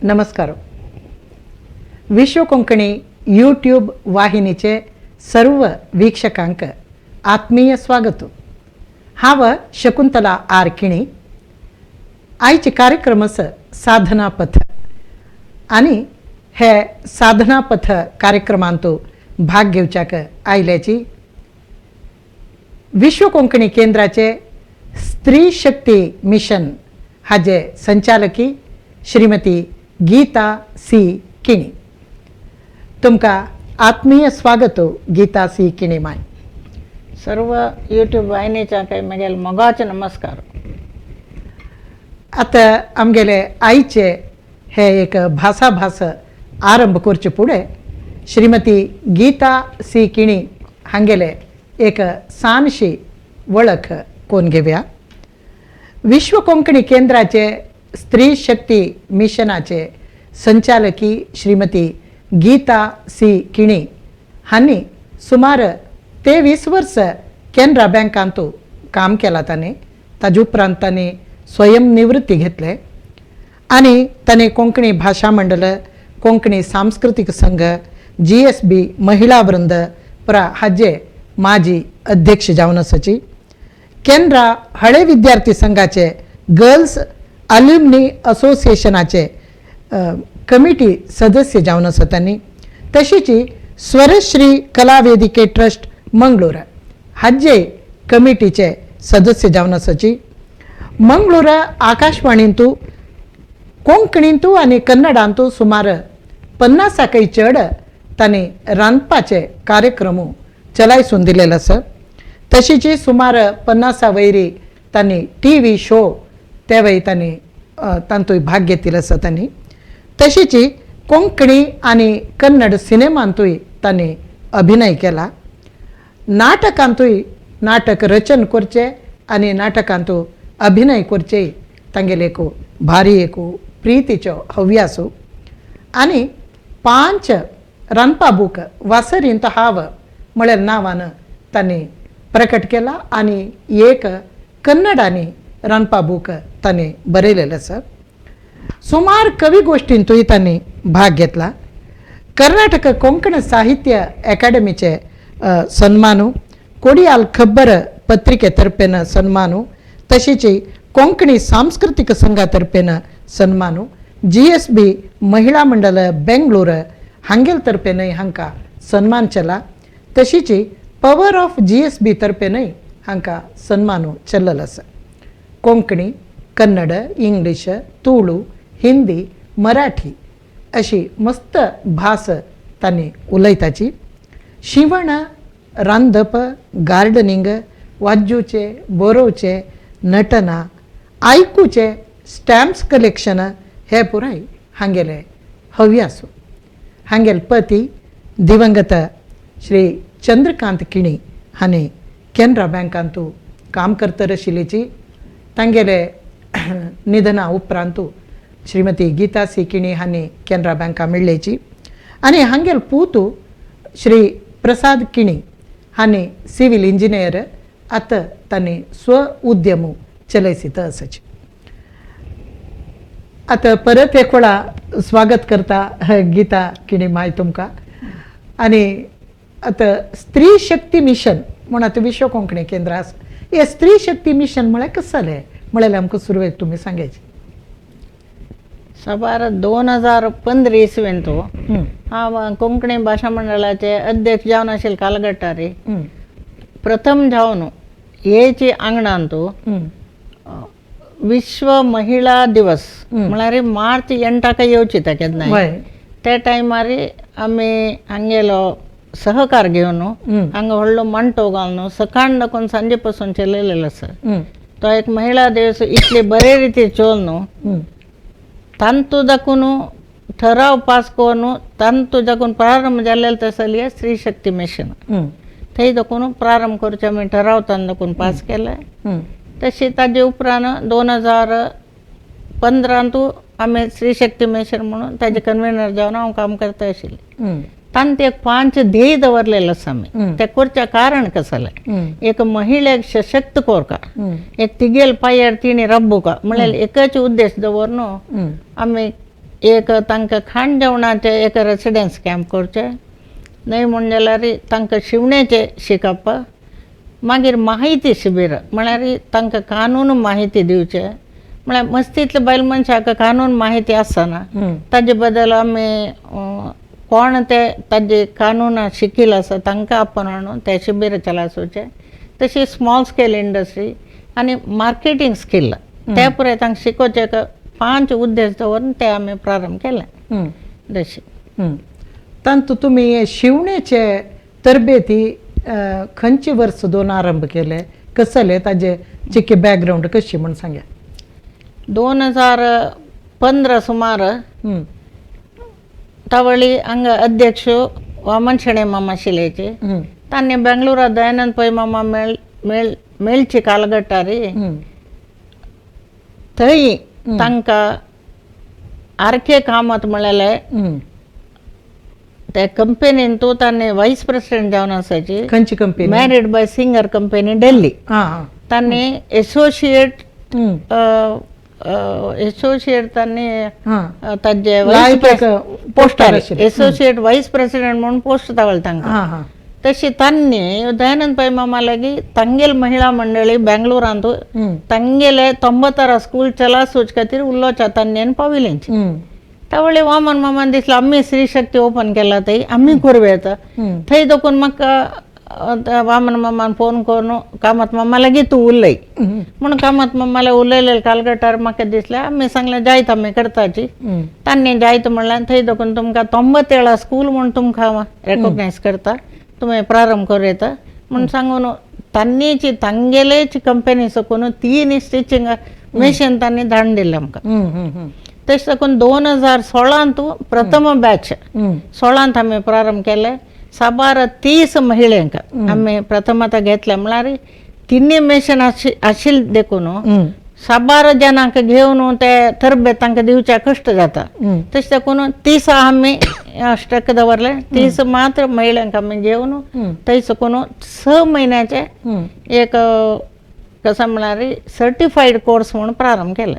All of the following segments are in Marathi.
नमस्कार. विश्व कोंकणी यूट्यूब वाहिनीचे सर्व वीक्षकांक आत्मीय स्वागत. हाव शकुंतला आर किणी. आयचे कार्यक्रमस साधना पथ आणि हे साधना पथ कार्यक्रमांतू भाग घेवच्याक आयल्याची विश्व कोंकणी केंद्राचे स्त्री शक्ती मिशन हाजे संचालकी श्रीमती गीता सी किणी. तुमका आत्मीय स्वागत गीता सी किणी माय. सर्व यूट्यूब वाहिनीच्या काही मगेल मोगाचे नमस्कार. आता आमगेले आईचे हे एक भास आरंभ करचे पुढे श्रीमती गीता सी किणी हांगेले एक सानशी वळख कोण घेवया. विश्व कोंकणी केंद्राचे स्त्री शक्ती मिशनाचे संचालकी श्रीमती गीता सी किणी हांनी सुमार 23 वर्ष कॅनरा बँकांतू काम केला. ताजे उपरांत तांणी स्वयं निवृत्ती घेतले आणि तांणी कोंकणी भाषा मंडळ, कोंकणी सांस्कृतिक संघ, GSB महिला वृंद प्रा हाजे माजी अध्यक्ष जावन आसाची. कॅनरा हळे विद्यार्थी संघाचे गर्ल्स अल्युमनी असोसिएशनाचे कमिटी सदस्य जावन आसा तांणी. तशीची स्वरश्री कला वेदिके ट्रस्ट मंगळूर हाजे कमिटीचे सदस्य जावन आसाची. मंगळूर आकाशवाणींतू कोंकणींतू आणि कन्नडांतू सुमार 50 चड तांणी रांदपाचे कार्यक्रम चलायसून दिलेले आसा. तशीची सुमार 50 वयरी तांणी TV शो त्यावेळी तांणी तांतूय भाग घेतिल्लो आसा तांणी. तशीची कोंकणी आणि कन्नड सिनेमांतूय तांणी अभिनय केला. नाटकांतूय नाटक रचन करचे आणि नाटकांतू अभिनय करचे तांगेले एक भारी एक प्रीतीचो हव्यासू. आणि 5 रांदपा बूक वासरींत हाव म्हळ्यार नांवान तांणी प्रकट केला आणि एक कन्नडानी रांदपा बूक तांणी बरयलेलो आसा. सुमार कवी गोष्टींतूय तांणी भाग घेतला. कर्नाटक कोंकण साहित्य अकादमीचे सन्मानू, कोडियाल खब्बर पत्रिकेतर्फेन सन्मानू, तशीची कोंकणी सांस्कृतिक संघातर्फेन सन्मानू, GSB महिला मंडळ बेंगळूर हांगेल तर्फेनय हांकां सन्मान चला. तशीची पवर ऑफ GSB तर्फेनय हांकां सन्मानू चल्लेलो आसा. कोंकणी, कन्नड, इंग्लिश, तुळू, हिंदी, मराठी अशी मस्त भास तांणी उलयताची. शिवण, रांदप, गार्डनिंग, वाजूचे, बरोवचे, नटना, आयकूचे, स्टॅम्प्स कलेक्शन हे पुराय हांगेले हव्यासू. हांगेल पती दिवंगत श्री चंद्रकांत किणी हांणी कॅनरा बँकांतू काम करता आशिल्लीची. तांगेले निधना उपरांतू श्रीमती गीता सी किणी हांणी कॅनरा बँका मेळ्ळेची. आणि हांगेल पूतू श्री प्रसाद किणी हांणी सिव्हिल इंजिनियर आतां तांणी स्व उद्यम चलयसीत आसाची. आता परत एक वेळा स्वागत करता गीता किणी माय तुमकां. आणि आता स्त्री शक्ती मिशन म्हणून आता विश्व कोंकणी केंद्र आसा. हे स्त्री शक्ती मिशन म्हळ्यार कसं जालें म्हळ्यार आमकां सुरवेक तुमी सांगायचे. सबार 2015 इसवेंतू हांव कोंकणी भाषा मंडळाचे अध्यक्ष जावन आशिल्ले कालगट्टारी प्रथम जावन हेची आंगणांतू विश्व महिला दिवस म्हळ्यार मार्च 8 येवची ते केन्ना त्या टायमार आमी हांगेलो सहकार घेवन हांगा व्हडलो मांटो घालून सकाळ दाखोवन सांजे पासून चलयलेलो आसा. तो एक महिला दिवस इतले बरे रिती चोवन तांतू दाखून ठराव पास करून तांतू दाखून प्रारंभ जाल्लेलो तसली स्त्री शक्ती मिशन थंय दाखून प्रारंभ करचे आमी ठराव तान दाखून पास केले. तशी ताजे उपरांत 2015 आमी स्त्री शक्ती मिशन म्हणून ताजे कन्व्हेनर जावन हांव काम करता आशिल्लें. तांत एक 5 ध्येय दवरलेले आसा आमी. ते करचे कारण कशें जालें, एक महिलेक सशक्त कोरका, एक तिगेल पांयार तिणी रब्बुका म्हळ्यार एकच उद्देश दवरून आमी एक तांकां खाण जेवणाचे एक रेसिडेंस कॅम्प करचे, नाही म्हणल्यार तांकां शिवणेचे शिकप, मागीर माहिती शिबीर म्हळ्यार तांकां कानून माहिती दिवचे, म्हळ्यार मस्तींतल्या बायल मनशाक कानून माहिती आसना ताजे बद्दल आमी कोण ते ताजे कानून शिकिल्ले आसा तांकां आपण हाडून ते शिबीर चलासोवचे. तशी स्मॉल स्केल इंडस्ट्री आनी मार्केटिंग स्किल ते पुराय तांकां शिकोवचे 5 उद्देश दवरून ते आमी प्रारंभ केले. जशें तांतू तुमी शिवणेचे तरबेती खंयचे वर्स दोन आरंभ केले, कसले ताजे चिकी बॅकग्राऊंड कशी म्हण सांगा. 2015 सुमार तावळी हांगा अध्यक्ष वामन शेणे मामा शिलेचे तांणी बेंगळुरात दयानंद पै मामा मेळची कालगट्टारी थंय तांकां आरके कामत म्हळ्यार त्या कंपनीन तो तांणी वायस प्रेसिडेंट जावन आसाची. खंयची company? Married by singer company Delhi. तांणी एसोसिएट तांणी ताजे पोस्टार एसोसिएट वायस प्रेसिडेंट म्हणून पोस्ट तावळ तांकां. तशी तांणी दयानंद पै मामा लागी तांगेल महिळा मंडळी बेंगळुरांत तांगेले 90 स्कूल चलासोच खातीर उल्लोच्या तांणी पाविलेंची. त्यावेळी वामन मामान दिसला आम्ही स्त्री शक्ती ओपन केला थंय आम्ही करूं येता. थंय देखून म्हाका वामन मामान फोन करून कामत मामा लागी तूं उलय म्हणून कामत मामाला उलयले कालगटार म्हाका दिसलें. आमी सांगलें जायत आमी करताची. तांणी जायत म्हणलें थंय देखून तुमकां 97 स्कूल म्हूण तुमकां रेकॉग्नायज करता, तुमी प्रारंभ करूं येता म्हणून सांगून तांणीची तांगेलेची कंपनी सकून 3 स्टिचिंग मशीन तांणी धाडून दिलें आमकां. तशें देखून 2016 प्रथम बॅच 16 आमी प्रारंभ केले. 30 महिलांक आमी प्रथमता घेतले. म्हळ्यार 3 मशीन आशिल्ले देखून 12 जणांक घेवन ते तरबेत तांकां दिवचे कश्ट जाता. तशें देखून 30 आमी स्टक दवरले. 30 मात्र महिलांक आमी घेवन थंय सकून 6 म्हयन्याचे एक कसं म्हळ्यार सर्टिफाईड कोर्स म्हणून प्रारंभ केले.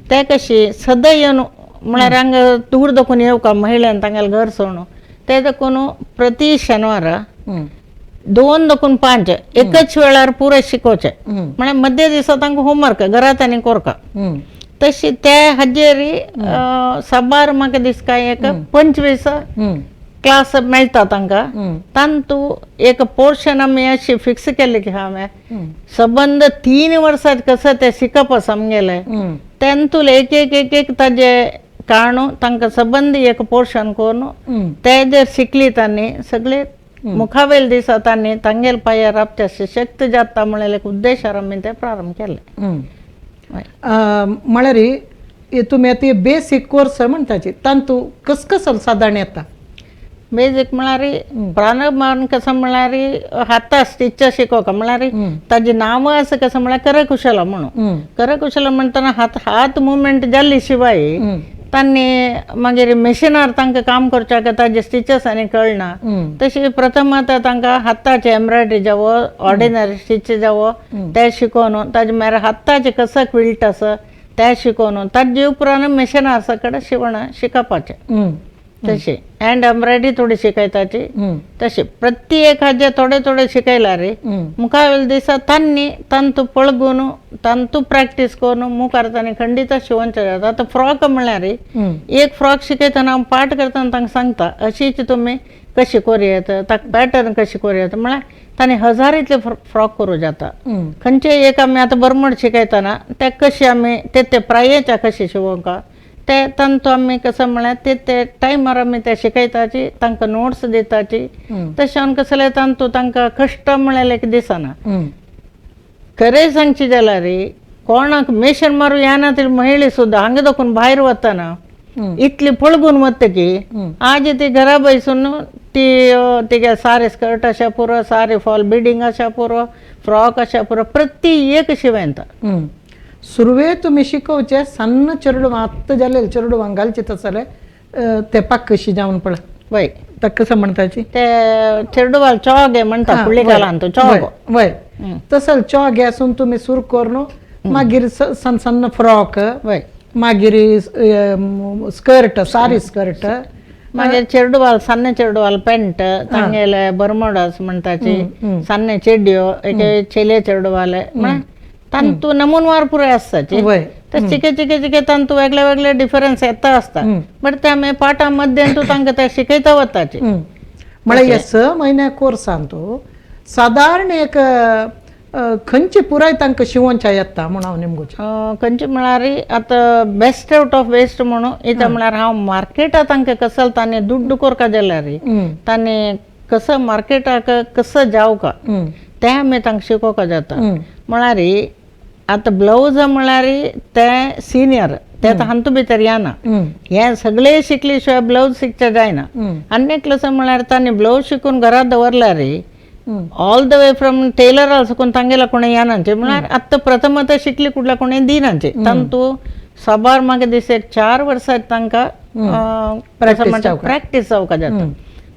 ते कशी सदा येवन म्हळ्यार हांगा दूर देखून येवका महिलांक तांगेले घर सोडून ते देखून प्रति शेनवार 2 देखून 5 एकच वेळार पुरे शिकोवचे. म्हळ्यार मध्य दिसा तांकां होमवर्क घरांत आनी कोरका. तशी ते हाजेर साबार म्हाका दिसता एक 25 क्लास मेळटा तांकां. तांतू एक पोर्शन आमी अशी फिक्स केल्ली की हांवें सबंद 3 वर्सां कसं ते शिकप आसा आमगेलें तेंतूल एक एक ताजे काणू तांकां सबंद एक पोर्शन करून ते जर शिकली तांणी सगळे मुखावेल दिसा तांणी तांगेल पांयार राबचे सशक्त जाता म्हणून एक उद्देशार आमी ते प्रारंभ केले. म्हळ्यार तुमी आतां बेसीक कोर्स म्हणटाची तांतू कस सादारण येता. बेजीक म्हळ्यार प्रारंभान कसं म्हळ्यार हाता स्टिच शिकोवप म्हळ्यार ताजी नांव आसा कसं म्हळ्यार करकुशल म्हणून. करकुशल म्हणटना हात मुवमेंट जाल्ली शिवाय तांणी मागीर मशिनार तांकां काम करच्या ताजे स्टिचेस आनी कळना. तशी प्रथम आतां तांकां हाताची एम्ब्रॉयडरी जावो ऑर्डिनरी स्टिच जावो ते शिकोवन ताजे मागीर हाताचे कसं क्विल्ट आसा ते शिकोवन ताजे उपरांत मशिनार सकट शिवण शिकपाचें. तशी हँड एम्ब्रॉयडरी थोडी शिकयताची. तशी प्रत्येक हाजे थोडे थोडे शिकयल्यार मुखावेल दिसा तांणी तांतू पळगून तांतू प्रॅक्टीस करून मुखार तांणी खंडीत शिवणचे जाता. आतां फ्रॉक म्हळ्यार एक फ्रॉक शिकयतना हांव पाठ करतना तांकां सांगता अशीच तुमी कशी करूं येता, ताका पॅटर्न कशी करूं येता. म्हळ्यार तांणी हजारीतले फ्रॉक करूं जाता. खंयचे एक आमी आतां बरमड शिकयतना ते कशी आमी ते प्रायेच्या कशी शिवोवंक ते तांतू आमी कसं म्हळ्यार ते टायमार आमी ते शिकयताची तांकां नोट्स दिताची. तशें कसले तांतू तांकां कश्ट म्हळ्यार एक दिसना. खरें सांगची जाल्यार कोणाक मेशन मारूं येना तरी महिला सुद्दां हांगा देखून भायर वतना इतली पळगून वतकी आज ती घरा बसून ती तिगे सारे स्कर्ट अशा पुरो, सारे फॉल बिडिंग अशा पुरो, फ्रॉक अशा पुरो प्रत्येक शिवयता. सुरवे तुमी शिकोवचे सन्न चेडवां आत्ता जालेले चेडवांक घालचे तसले तेपाक कशी जावन पळय वय ताका कसं म्हणटाची ते चेडवाल चॉगे म्हणटा फुडली कालांत चॉग वय तसल चॉगे आसून तुमी सुरू करून मागीर सन्न सन्न फ्रॉक वय मागीर स्कर्ट सारी स्कर्ट मागीर चेडवाल सन्न चेडवाल पेंट तांगेले बर्मोडास म्हणटाची सन्न चेड्यो एक चेले चेडवाले तंतू नमुनवार पुराय आसताची तर चिके चिके चिके तंतू वेगळे वेगळे डिफरन्स येता असता बट ते आमी पाठां मध्येन तू तांकां ते शिकयता वताची म्हळ्यार ह्या 6 म्हयन्या कोर्सान तू साधारण एक खंयची पुराय तांकां शिवोवच्या येता म्हण हांव नेमको खंयची म्हळ्यार आतां बेस्ट आउट ऑफ वेस्ट म्हणून इता म्हळ्यार हांव मार्केटां तांकां कसो तांणी दुड्ड कोरका जाल्यार तांणी कसं मार्केटाक कसं जावका ते आमी तांकां शिकोवका जाता म्हळ्यार आतां ब्लावज म्हळ्यार ते सिनियर ते हांतू भितर येना हे सगळे शिकले शिवाय ब्लावज शिकचे जायना आनी एक क्लास म्हळ्यार तांणी ब्लावज शिकून घरात दवरल्यार all the way from tailor साकून तांगेला कोणी येनाचे म्हळ्यार आतां प्रथमतः शिकली कुठल्या कोणी दिनाचे तांतू सबार म्हाका दिसता एक 4 वर्सां तांकां प्रॅक्टीस जावका जाता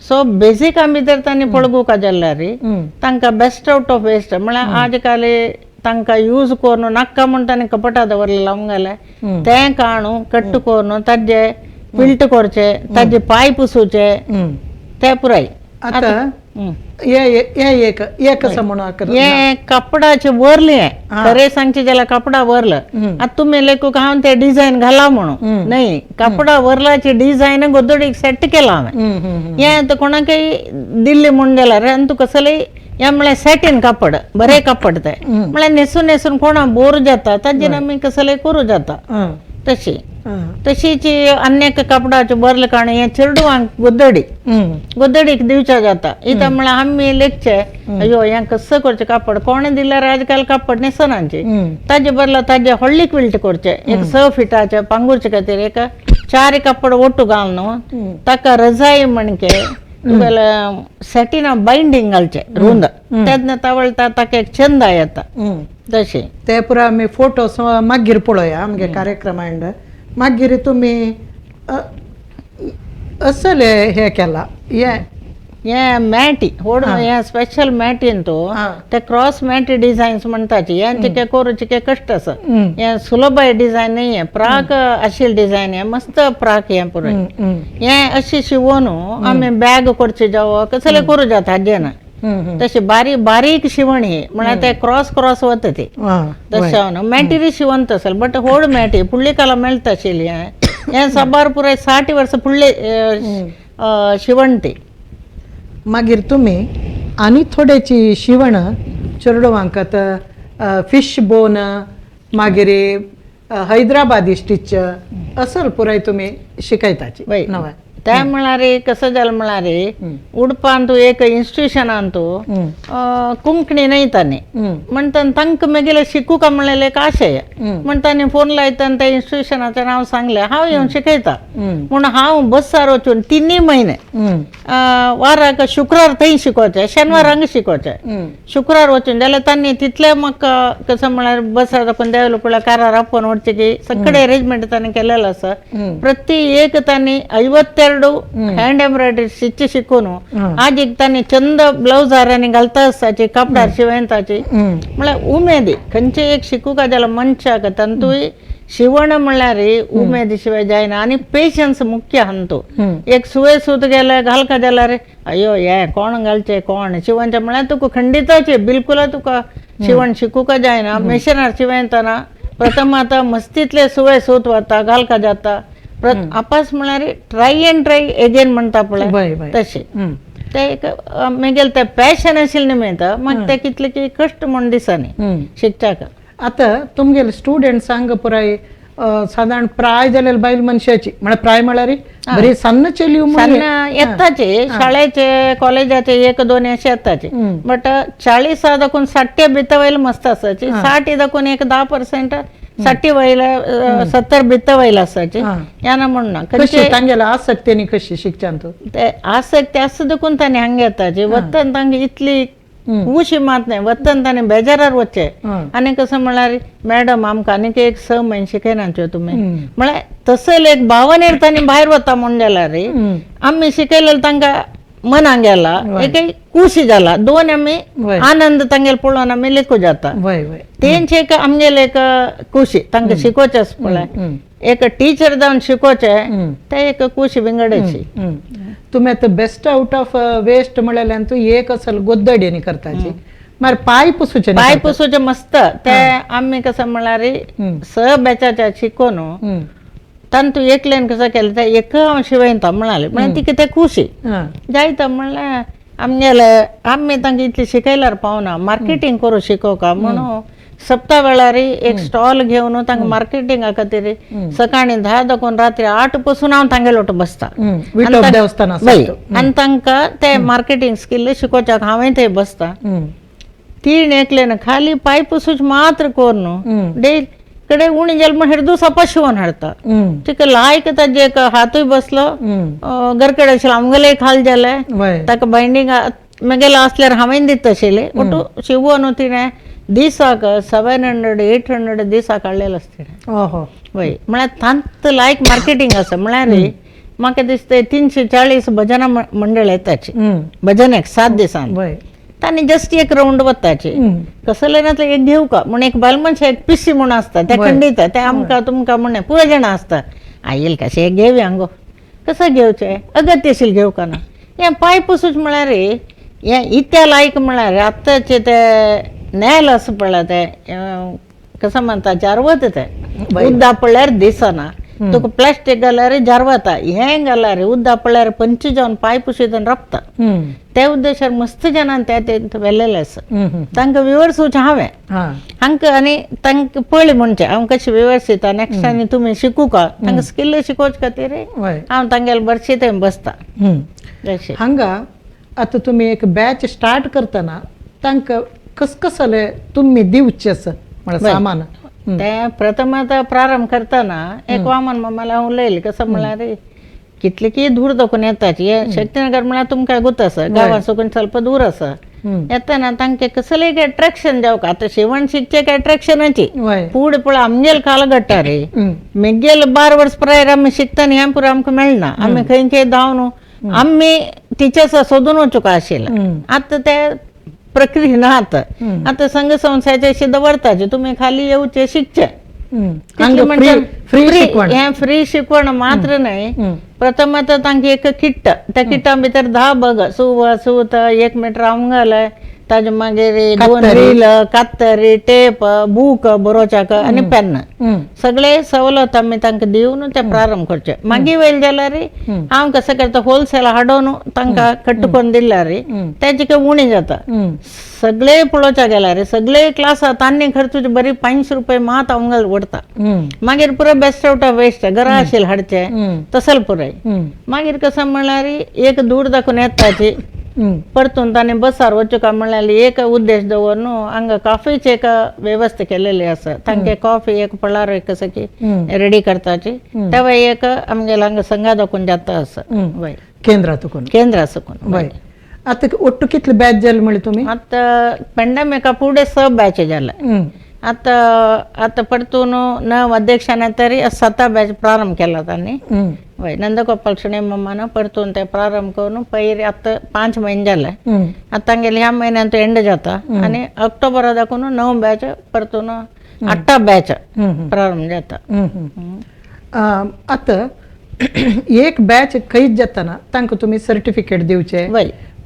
सो बेसीक आमी जर तांणी पळोवूंक जाल्यार तांकां बेस्ट आउट ऑफ वेस्ट म्हळ्यार आज काल तांकां यूज करून नाका म्हूण तांणी कपटा दवरले लावूंक गेले तें काणू कट्ट करून ताजे पिल्ट करचे ताजे पाय पुसूचे ते पुराय आतां ये कसं म्हणून हे कपडाचे वरले खरे सांगचे जाल्यार कपडा वरलं आता तुम्ही लेखूक हांव ते डिझायन घाला म्हणून नाही कपडा वरलाची डिझायन गोदडीक सेट केला हांवें हे आता कोणाकय दिल्ली म्हणून जाल्यार आनी तुका कसले या म्हळ्यार सेटीन कापड बरे कापड ते म्हळ्यार न्हेसून न्हेसून कोणा बोर जाता ताजेर आमी कसले करूं जाता तशी तशीच अनेक कपडाचे बरले कारण हे चेडवांक गोदडीक दिवचा जाता इता म्हळ्यार आमी लेखचे अयो हे कसं करचे कापड कोणे दिल्यार आजकाल कापड न्हेसनांचे ताजे बरला ताजे व्हडली क्विल्ट करचे एक 6 फिटाचे पांगुरचे खातीर एक 4 कापड ओट्टू घालून ताका रजाई म्हणके सेटीना बाइंडिंग घालचे रुंद तेन्ना तावळता ताका एक छंद येता तशें ते पुरा आमी फोटोस मागीर पळोवया आमगे कार्यक्रमांड मागीर तुमी असले हे केला हे मॅटी व्हड हे स्पेशल मॅटीन तो ते क्रॉस मॅटी डिझायन्स म्हणटाची यांचे कोरूचे कष्ट आसा हे सुलभ डिझायन नाही आहे प्राक आशिल्ली डिझायन हे मस्त प्राक हे पुराय हे अशी शिवून आमी बॅग करचे जावं कसले करूं जाता हाजेन तशी बारीक बारीक शिवणी म्हळ्यार ते क्रॉस क्रॉस वता ते तशें मॅटिरी शिवंत असेल बट व्हड मॅटी फुडली काला मेळटा आशिल्ली हे सबार पुराय 60 वर्सां फुडले शिवण ती मागीर तुमी आनी थोडेची शिवण चेडवांक फिश बोन मागीर हैदराबादी स्टिच असल पुराय तुमी शिकयताची नवा त्या म्हळ्यार कसं जालें म्हळ्यार उडपान तूं एक इन्स्टिट्युशनान तूं कोंकणी न्हयतानी म्हणटान तांकां मागीर शिकूंक म्हणलें एक आशय म्हणटानी फोन लायतान त्या इन्स्टिट्युशनाचें नांव सांगलें हांव येवन शिकयता म्हूण हांव बसार वचून 3 म्हयने वाराक शुक्रार थंय शिकोवचें शेनवार हांगा शिकोवचें शुक्रार वचून जाल्यार तांणी तितले म्हाका कसं म्हळ्यार बसार दाखोवन देवलो पळय कारार आपोवन व्हरचें की सगळे अरेंजमेंट तांणी केलेलो आसा प्रति एक तांणी 52 हँड एम्ब्रॉयडरी स्टिच शिकून आज एक तांणी चंद ब्लाउजार आनी घालता आसताची कापडार शिवयताची म्हळ्यार उमेदी खंयचे एक शिकूंक जाल्यार मनशाक तांतूय शिवण म्हळ्यार उमेदी शिवाय जायना आनी पेशन्स मुख्य हांतू एक सुवे सूत गेले घालका जाल्यार अयो हे कोण घालचे कोण शिवणचे म्हळ्यार तुका खंडिताचे बिलकुल तुका शिवण शिकूंक जायना मेशिनार शिवयतना प्रथम आतां मस्तीतले सुवे सूत वता घालका जाता आपास म्हळ्यार ट्राय एंड ट्राय एगेन म्हणटा पळय तशें ते एक मागीर ते पॅशन आशिल्लें निमित्त म्हाका ते कितले की कश्ट म्हण दिसनी शिकच्याक आतां तुमगेले स्टुडंट्सांक पुराय साधारण प्राय जाल्यार बायल मनशाची म्हळ्यार प्राय म्हळ्यार बरी सन्न चेली येताचे शाळेचे कॉलेजाचे 1-2 अशे येताचे बट 40 दाखून 60 भितर वयले मस्त आसाची 60 दाखून एक 10% 60 वयले 70 भितर वयले आसाचे याना म्हणना कशी तांगेला आसक्तीनी कशी शिकच्यान तूं ते आसक्ती आसा देखून तांणी हांगा येताचे वतन तांगे इतली उशी मात नाही वतन तांणी बेजारार वचचे आनी कसं म्हळ्यार मॅडम आमकां आनीक एक 6 म्हयने शिकयनाच्यो तुमी म्हळ्यार तसले एक भावनेर तांणी भायर वता म्हण जाल्यार आमी शिकयलेलें तांकां मनाक गेला एक खुशी जाला 2 आमी आनंद तांगेले पळोवन आमी लेखूं जाता तेंचे एक आमगेले एक खुशी तांकां शिकोवचें पळय एक टीचर जावन शिकोवचे ते एक कुशी विंगडाची. तुम्ही आता बेस्ट आउट ऑफ वेस्ट म्हळ्यार तू एक असल गोद्दडी करताची मार पाय पुसूचे पाय पुसूचे मस्त ते आम्ही कसं म्हळ्यार स बॅचाच्या शिकोन तंतू एकल्यान कसं केलं ते एक शिवयता म्हणाले म्हणजे ती कितें खुशी जायता म्हणल्यार आम्ही तांकां इतली शिकयल्यार पावना मार्केटिंग करू शिकोवका म्हणून सप्ता वेळार एक स्टॉल घेवन तांकां मार्केटिंगा खातीर सकाळी 10 दाखोवन रात्री 8 पासून हांव तांगेलो वट बसता आनी तांकां ते मार्केटिंग स्किल शिकोवच्याक हांवें थंय बसता. तीन एकल्यान खाली पाय पुसूच मात्र कोर न्हू डे कड़े उणी जल हेर दिवसा पशुवन हाडता तिका लायक ताजे एक हातूय बसलो घरकडे आशिल्लो आमगेले खाल जाले ताका बायंडींग म्हगेलो आसल्यार हांवें दिता आशिल्ले ओटू शिवून तिणें दिसाक 700-800 दिसाक हाडलेलो आसता वय म्हळ्यार तांत लायक मार्केटिंग आसा म्हळ्यार म्हाका दिसता 340 भजनां मंडळ येताची भजन 7 दिसान तांणी जस्ट एक राउंड वताची कसले ना एक घेऊ का म्हणून एक बायल मनशा एक पिशी म्हणून असता ते खंडिता ते आमकां तुमकां म्हणणे पुरो जाणां असता आयेल कशें एक घेवया हांगो कसं घेवचें अगत्यशील घेवं का ना हें पाय पुसूच म्हळ्यार हें इत्या लायक म्हळ्यार आत्ताचे ते नेल असं पडला ते कसं म्हणटा जारवत ते उद्दा पडल्यार दिसना तुका प्लास्टीक घाल्यार जारवता हें घाल्यार उद्दा पडल्यार पंच जावन पाय पुशीत रपता त्या उद्देशार मस्त जनान ते व्हेल्लेले आसा तांकां विवर्सूचें हांवें हांकां आनी तांकां पळय म्हणचें हांव कशें विवर्सीत नेक्स्ट टायम तुमी शिकू का तांकां स्किल शिकोवचे खातीर हांव तांगेले बरशी थंय बसता. हांगा आतां तुमी एक बॅच स्टार्ट करतना तांकां कसले तुमी दिवचे आसा म्हळ्यार सामान ते प्रथम आता प्रारंभ करताना एक वामन मामाला उलयलें कसं म्हळ्यार कितले की दूर दाखोवन येताची शक्तीनगर म्हळ्यार तुमकां गुत आसा गांवां साकून ಸ್ವಲ್ಪ दूर आसा येताना तांकां कसलें एक एट्रॅक्शन जावं आतां शिवण शिकचे एक एट्रॅक्शनाची फूड पळय आमगेल कालघट्टा रे मेगेल 12 वर्स प्रायर आमी शिकताना हें पुरो आमकां मेळना आमी खंय खंय धांवन आमी टिचर्स सोदून वचूं का आशिल्लें आतां ते प्रक्रिया ना आता संघ संस्थाचे दवरताचे तुम्ही खाली येऊचे शिकचे फ्री शिकवण मात्र नाही प्रथम आता तांकां एक किट्ट त्या किट्टा भितर 10 बग सुव सूत 1 मीटर आमगल ताजे मागीर 2 रील कात्तरी टेप बूक बरोवच्याक आनी पेन सगळे सवलत आमी तांकां दिवन ते प्रारंभ करचे मागीर वयल जाल्यार हांव कसं करता होलसेल हाडून तांकां कट्टून दिल्यार तेजी काय उणी जाता सगळे पळोवच्या गेल्यार सगळे क्लासा तांणी खर्च बरी 500 रुपये मात आमगेल वडता मागीर पुरो बेस्ट आउट ऑफ वेस्ट घरा आशिल्ले हाडचे तसल पुराय मागीर कसं म्हळ्यार एक दूर दाखोवन येताची परतून तांणी बसार वचूं का म्हळ्यार एक उद्देश दवरून हांगा कॉफीची एक वेवस्था केलेली आसा तांकां कॉफी एक पळार एक कसं की रेडी करताची तेव्हा एक आमगेले हांगा संघा दाखोवन जाता आसा वय केंद्रा साकून वय आता ಒಟ್ಟು कितले बॅच जाले म्हळ्यार तुमी आता पेंडेमिका फुडें 6 बॅच जाल्या आता परतून नव अध्यक्षाने तरी 7 बॅच प्रारंभ केला तांणी वय नंदगोपाल शणे मम्मान परतून ते प्रारंभ करून पयर आता 5 महिने जाले आता तांगेले ह्या महिन्यात एंड जाता आणि ऑक्टोबर दाखून 9 बॅच परतून 8 बॅच प्रारंभ जाता आता एक बॅच खंयच जाताना तांकां तुमी सर्टिफिकेट दिवचे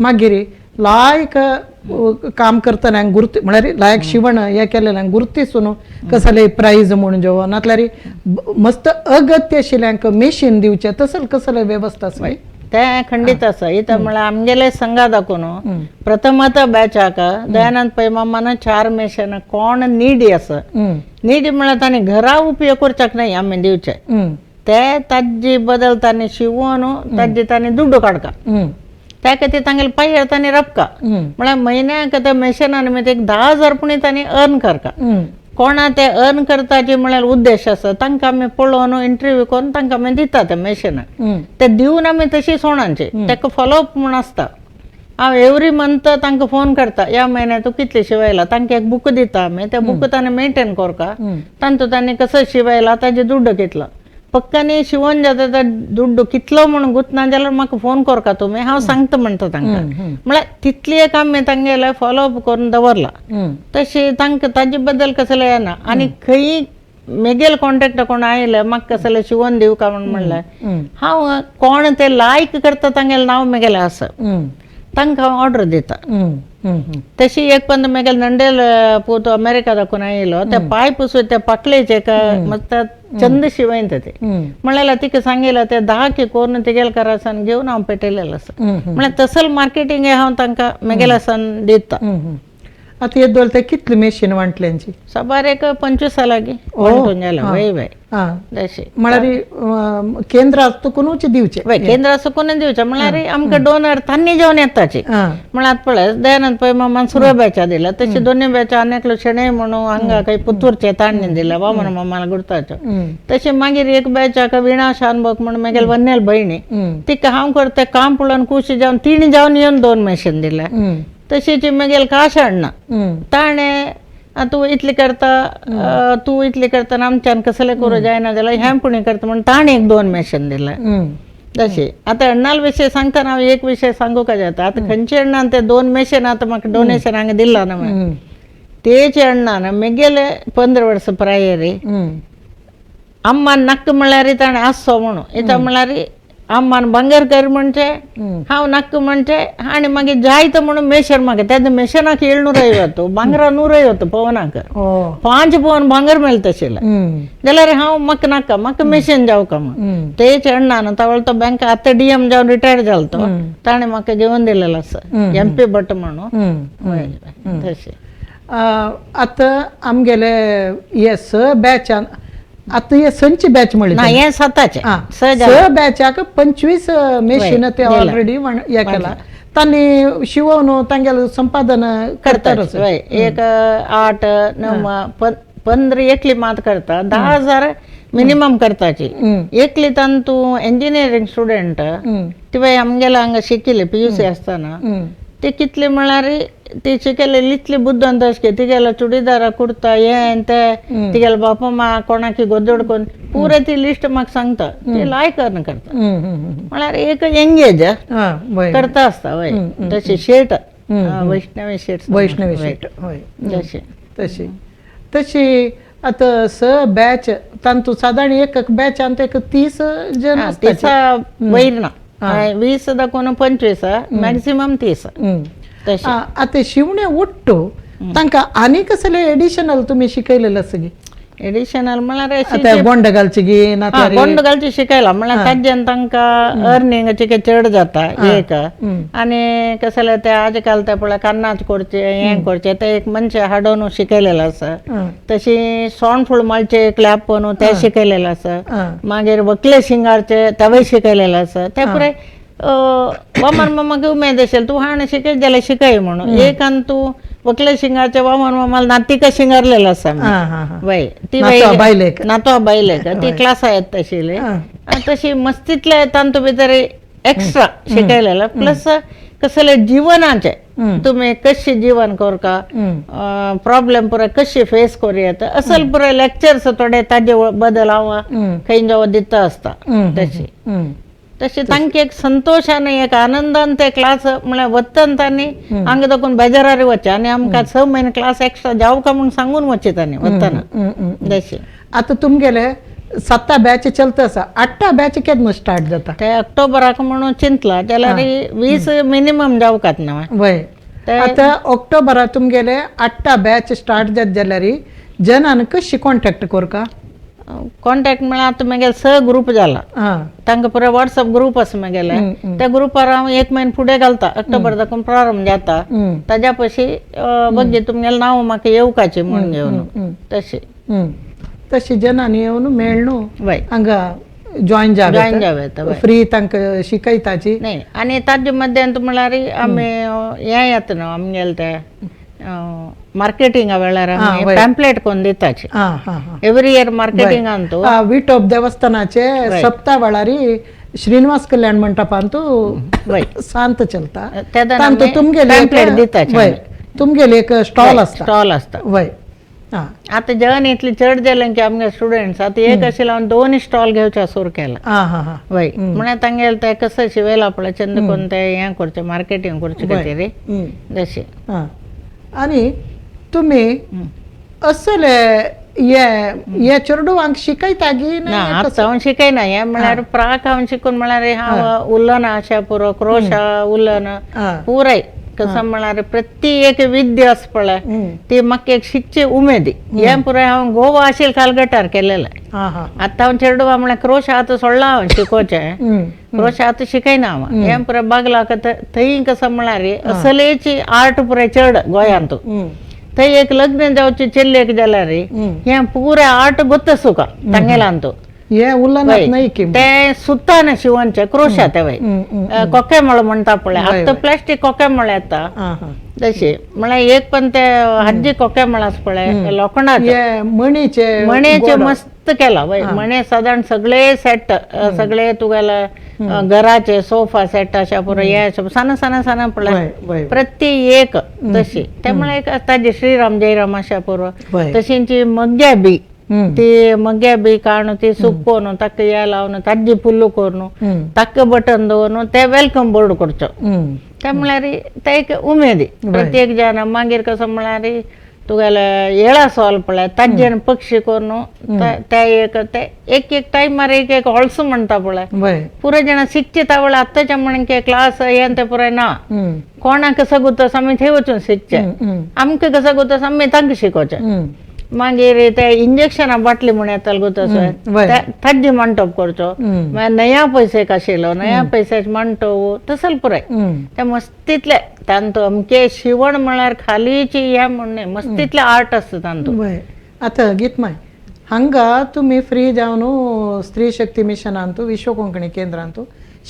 मागीर लायक काम करतना म्हळ्यार लायक शिवण हे केलेल्यांक गुर्तीसून कसले प्राइज म्हणून जेवण नातल्यार मस्त अगत्य आशिल्ल्यांक मेशीन दिवचे तसल कसले व्यवस्था आसा ते खंडीत आसा इथं म्हळ्यार आमगेले संघा दाखून प्रथमत बॅचाक दयानंद पै मामान 4 मेशीन कोण निडी आसा निडी म्हळ्यार तांणी घरा उपयोग करच्याक न्हय आमी दिवचे ते ताजे बदल तांणी शिवून ताजे तांणी दुड्ड काडका त्या खातीर तांगेले पायर तांणी रपका म्हळ्यार म्हयन्याक त्या मेशिनान निमित्त एक 10,000 पुणी तांणी अर्न करका कोणा ते अर्न करताचे म्हळ्यार उद्देश आसा तांकां आमी पळोवन इंटरव्यू करून तांकां आमी दिता ते मेशिनां ते दिवन आमी तशी सोणांचे ताका फॉलोअप म्हूण आसता हांव एवरी मंथ तांकां फोन करता ह्या म्हयन्यात तूं कितले शिवयला तांकां एक बूक दिता आमी ते बूक तांणी मेंटेन करका तांतूं तांणी कसो शिवयला ताजे दुड्ड कितलो पक्कानी शिवण जाता तर दुड्ड कितलो म्हणून गुतना जाल्यार म्हाका फोन करका तुमी हांव सांगता म्हणटा तांकां म्हळ्यार तितली एक आमी तांगेले फॉलोअप करून दवरला तशें तांकां ताजे बद्दल कसलें येना आनी खंय मेगेल कॉन्टॅक्ट कोण आयले म्हाका कसले शिवून दिव का म्हणलें हांव कोण ते लायक करता तांगेलें नांव मेगेलें आसा तांकां हांव ऑर्डर दिता तशी एक पंद मेगेल नंडेल पोतू अमेरिका दाखून आयलो ते पाय पुसून ते पकलेचे का मस्त चंद शिवयन ते म्हणल्यार तिका सांगितलं ते 10 की कोरून तिगेल करासान घेवन हांव पेटयलेलो आसा म्हळ्यार तसल मार्केटिंग हांव तांकां मेगेलासान दिता आता हे दोल ते कितली मेशीन वांटल्यांची सबार एक 25 लागी वांटून जाला वय वय तशी म्हळ्यार केंद्र तुकुनूच दिवचे वय केंद्र सुकून दिवचे म्हळ्यार आमकां डोनर तांणी जेवन येताची म्हळ्यार पळय दयानंद पै मामान सुरय बॅचा दिला तशी दोन्ही बॅचा अनेकलो शेणै म्हणून हांगा काही पुत्तूरचे तांणी दिला वामन मामाला गुर्ताच्यो तशी मागीर एक बॅचाक विणा शानभोग म्हणून मागीर वन्नेल भयणी तिका हांव करता काम पळोवन खुशी जावन तिणी जावन येवन 2 मशीन दिल्या तशीची मागीर काश हाडना ताणे तूं इतली करता आमच्यान कसले करूं जायना जाल्यार हें पुणी करता म्हणून ताणें एक 2 मशीन दिल्या तशी आता अण्णाल विशय सांगतना हांव एक विशय सांगू का जाता आता खंयचे अण्णान ते 2 मशीन आतां म्हाका डोनेशन हांगा दिला ना तेचे अण्णान मेगेले 15 वर्स प्रायरी अम्मान नक्क म्हळ्यार ताणें आसो म्हणून इता म्हळ्यार अम्मान बंगार कर म्हणचे हांव नक्क म्हणचे आनी मागीर जायत म्हणून मेशर म्हाका तेन्ना मेशनाक 750 बंगरा 150 पवनाक 5 पवन बंगार मेळटा आशिल्लें जाल्यार हांव म्हाका नाका म्हाका मेशीन जावं का म्हणून तेचे अण्णान तावळ तो बँक आतां डीएम जावन रिटायर जालो तो ताणें म्हाका घेवन दिलेलो आसा MP भट म्हणून तशें आतां आमगेले हे स बॅचान आता हे संची बॅच म्हणली ना हे स्वताचे स बॅचाक 25 मेशीन ते ऑलरेडी हे केला तांणी शिवून तांगेले संपादन करतात एक 8 9 15 एकली मात करता 10,000 मिनिमम करताची एकली तान तूं इंजिनियरिंग स्टुडंट तिवाय आमगेला हांगा शिकिल्ले PUC आसतना ते कितले म्हळ्यार ती शिकले लितली बुद्धंत अशें तिगेलो चुडीदार कुर्ता हें ते तिगेलो बापा मा कोणाकी गोदोड कोन पुरे ती लिस्ट म्हाका सांगता ती लायक करता म्हळ्यार एक एंगेज करता आसता वय तशी शेट वैष्णवी शेट तशी तशी तशी आता स बॅच तांतू साधारण एक बॅचान एक 30 जण आसता वयर ना 20 दाखोवन 25 मॅक्सिमम 30 आता शिवणे उठ्ठो तांकां आनी कसले एडिशनल तुम्ही शिकयलेले सगळी एडिशनल म्हळ्यार गोंड घालची गी गोंड घालची शिकयला म्हळ्यार ताजेन तांकां अर्निंगाचे चड जाता एक आनी कसले ते आज काल ते पळय कान्नाच करचे हें करचे ते एक मनशे हाडून शिकयलेलो आसा तशी सोण फूल माळचे क्लॅप न्हू ते शिकयलेले आसा मागीर व्हंकले शिंगारचे तेवूय शिकयलेले आसा ते पुराय वामन मामाक उमेद आशिल्ली तूं हाण शिकयत जाल्यार शिकय म्हणून एक आनी तूं व्हंकले शिंगारचे वामन मामाला नातिका शिंगारलेलो आसा वय ती नातवा बायलेक ती क्लासा येत आशिल्ली तशी मस्तीतले तांतू भितर एक्स्ट्रा शिकयलेलो प्लस कसले जिवनाचे तुम्ही कशी जीवन करका प्रॉब्लेम पुरे कशी फेस करूयात असल पुरे लेक्चर्स थोडे ताजे बदल हांव खंय जावं दिता आसता तशी तशी तांकां एक संतोषान एक आनंदान ते क्लास म्हळ्यार वतन तांणी हांगा दाखोवन बेजारार वचे आनी आमकां 6 म्हयने क्लास एक्स्ट्रा जावं का म्हणून सांगून वचे तांणी वतना तशी आता तुमगेले 7 बॅच चलता आसा 8 बॅच केन्ना स्टार्ट जाता ते ऑक्टोबराक म्हणून चिंतला जाल्यार 20 मिनिमम जावकात ना वय आता ऑक्टोबराक तुमगेले 8 बॅच स्टार्ट जात जाल्यार जनान कशी कॉन्टॅक्ट करका कॉन्टॅक्ट म्हळ्यार आतां मागीर स ग्रुप जाला तांकां पुरो WhatsApp ग्रुप आसा मागेले त्या ग्रुपार हांव 1 म्हयनो फुडें घालता ऑक्टोबर दाखोवन प्रारंभ जाता ताज्या पयशी बघे तुमगेलें नांव म्हाका येवकाचें म्हणून घेवन तशी तशी जनांनी येवन मेळणू हांगा जॉइन जावेत फ्री तांकां शिकयताची न्ही आनी ताजे मध्यान म्हळ्यार आमी हें येता न्हू आमगेले ते मार्केटिंगा वेळार आमी पॅम्पलेट कोन्न दिताचे एवरी इयर मार्केटिंगान तूं विटोप देवस्थानाचे सप्ताह वेळार श्रीनिवास कल्याण मंडपान तूं सांत चलता तांतू तुमगेले पॅम्पलेट दिताचे तुमगेले एक स्टॉल आसता वय आता जन इतली चड जालें की आमगे स्टुडंट्स आता एक आशिल्लो हांवें 2 स्टॉल घेवचा सुरू केला वय म्हळ्यार तांगेले ते कसं शिवयला पळय चंद कोन्न ते हें करचें मार्केटिंग करचें खातीर तशें आणि तुम्ही असले ये चेडू हांक शिकयता गी ना आतां हांव शिकयना हें म्हळ्यार प्राक हांव शिकून म्हळ्यार हांव उलन अशें पुरो क्रोशा उलन पुराय कसं म्हळ्यार प्रत्येक विद्या आसा पळय ती म्हाका एक शिकची उमेदी हें पुराय हांव गोवा आशिल्ले कालगटार केलेलें आतां हांव चेडवा म्हळ्यार क्रोशा आतां सोडलां हांव शिकोवचें क्रोशा आतां शिकयना हांव हें पुराय बागलाक थंय कसं म्हळ्यार असलेची आर्ट पुराय चड गोंयांत थंय एक लग्न जावचें चेल्लेक जाल्यार हें पुराय आर्ट गोत्तस तुका तांगेलांत ये उलनात नाही की ते सुतान शिवणचे क्रोशा तेवय कोकेमळ म्हणटा पळय आतां प्लास्टीक कोकेमळ येता तशी म्हळ्यार एक पण ते हाजी कोकेमळ आसा पळय लोखंडाचे मणेचे मस्त केला वय मणे साधारण सगळे सेट सगळे तुगेले घराचे सोफा सेट अशा पुरो हे साना साना साना पळय प्रत्येक तशी ते म्हळ्यार ताजे श्रीराम जयराम अशा पुरो तशींची मग्ग्या बी ती मग्ग्या बी काडून ती सुकोन ताका हे लावन ताजी पुल्लू करून ताका बटन दवरून ते वेलकम बोर्ड करचो ते म्हळ्यार ते एक उमेदी प्रत्येक जन मागीर कसो म्हळ्यार तुगेले येळा सॉल पळय ताजेन पक्षी करून ते एक एक टायमार एक एक हॉल्स म्हणटा पळय पुरो जाणां शिकचे तावळे आतांच्या म्हणके क्लास हें ते पुराय ना कोणाक कसो गुतस आमी थंय वचून शिकचे आमकां कसो गुतस आमी तांकां शिकोवचें मागीर ते इंजेक्शनां बाटली म्हण येताल गुतस ताजी मंटप करचो मागीर नया पैसेक आशिल्लो नया पैसेच मंटप तसल पुराय ते मस्तीतले तांतू अमके शिवण म्हळ्यार खालीची हे म्हणणे मस्तीतले आर्ट आसता तांतू आतां गीतमाय हांगा तुमी फ्री जावन स्त्री शक्ती मिशनांत विश्व कोंकणी केंद्रांत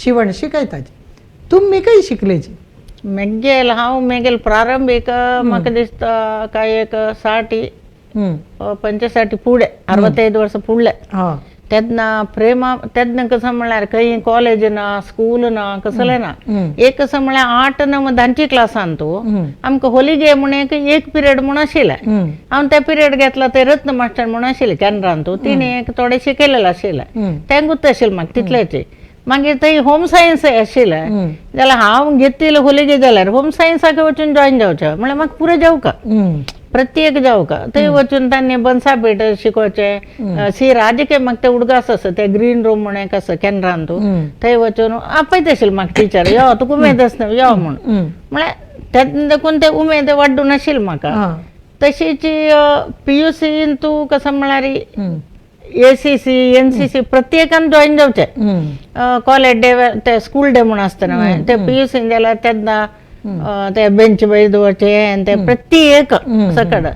शिवण शिकयताची तुमी खंय शिकलेची मेगेल हांव मेगेल प्रारंभीक म्हाका दिसता काय एक 65 फुडें 65 वर्सां फुडले तेन्ना प्रेमा तेन्ना कसं म्हळ्यार खंय कॉलेज ना स्कूल ना कसलें ना एक कसं म्हळ्यार 8-9 10ची क्लासान आमकां होलिडे म्हणून एक पिरियड म्हूण आशिल्ले हांव ते पिरियड घेतला ते रत्न मास्टर म्हूण आशिल्ले केंद्रांत तिणें थोडे शिकयलेले आशिल्ले तेंकूच आशिल्ले म्हाका तितलेचे मागीर थंय होम सायन्स आशिल्लें जाल्यार हांव घेतिल्लें होलिडे जाल्यार होम सायन्साक वचून जॉयन जावचें म्हळ्यार म्हाका पुरो जावका प्रत्येक जावका थंय वचून तांणी बन्सापेट शिकोवचें सी राजके म्हाका ते उडगास आसा ते ग्रीन रूम म्हण एक आसा केंद्रांत थंय वचून आपयत आशिल्लो म्हाका टिचर यो तुका उमेद आसना यो म्हूण म्हळ्यार तेन्ना देखून ते उमेद वाडून आशिल्ली म्हाका तशीच PUCन तूं कसो म्हळ्यार ACC NCC प्रत्येकान जॉयन जावचें कॉलेज डे ते स्कूल डे म्हूण आसता न्हय ते PUCन जाल्यार तेन्ना ते बेंच वयर दवरचे ते प्रत्येक सकड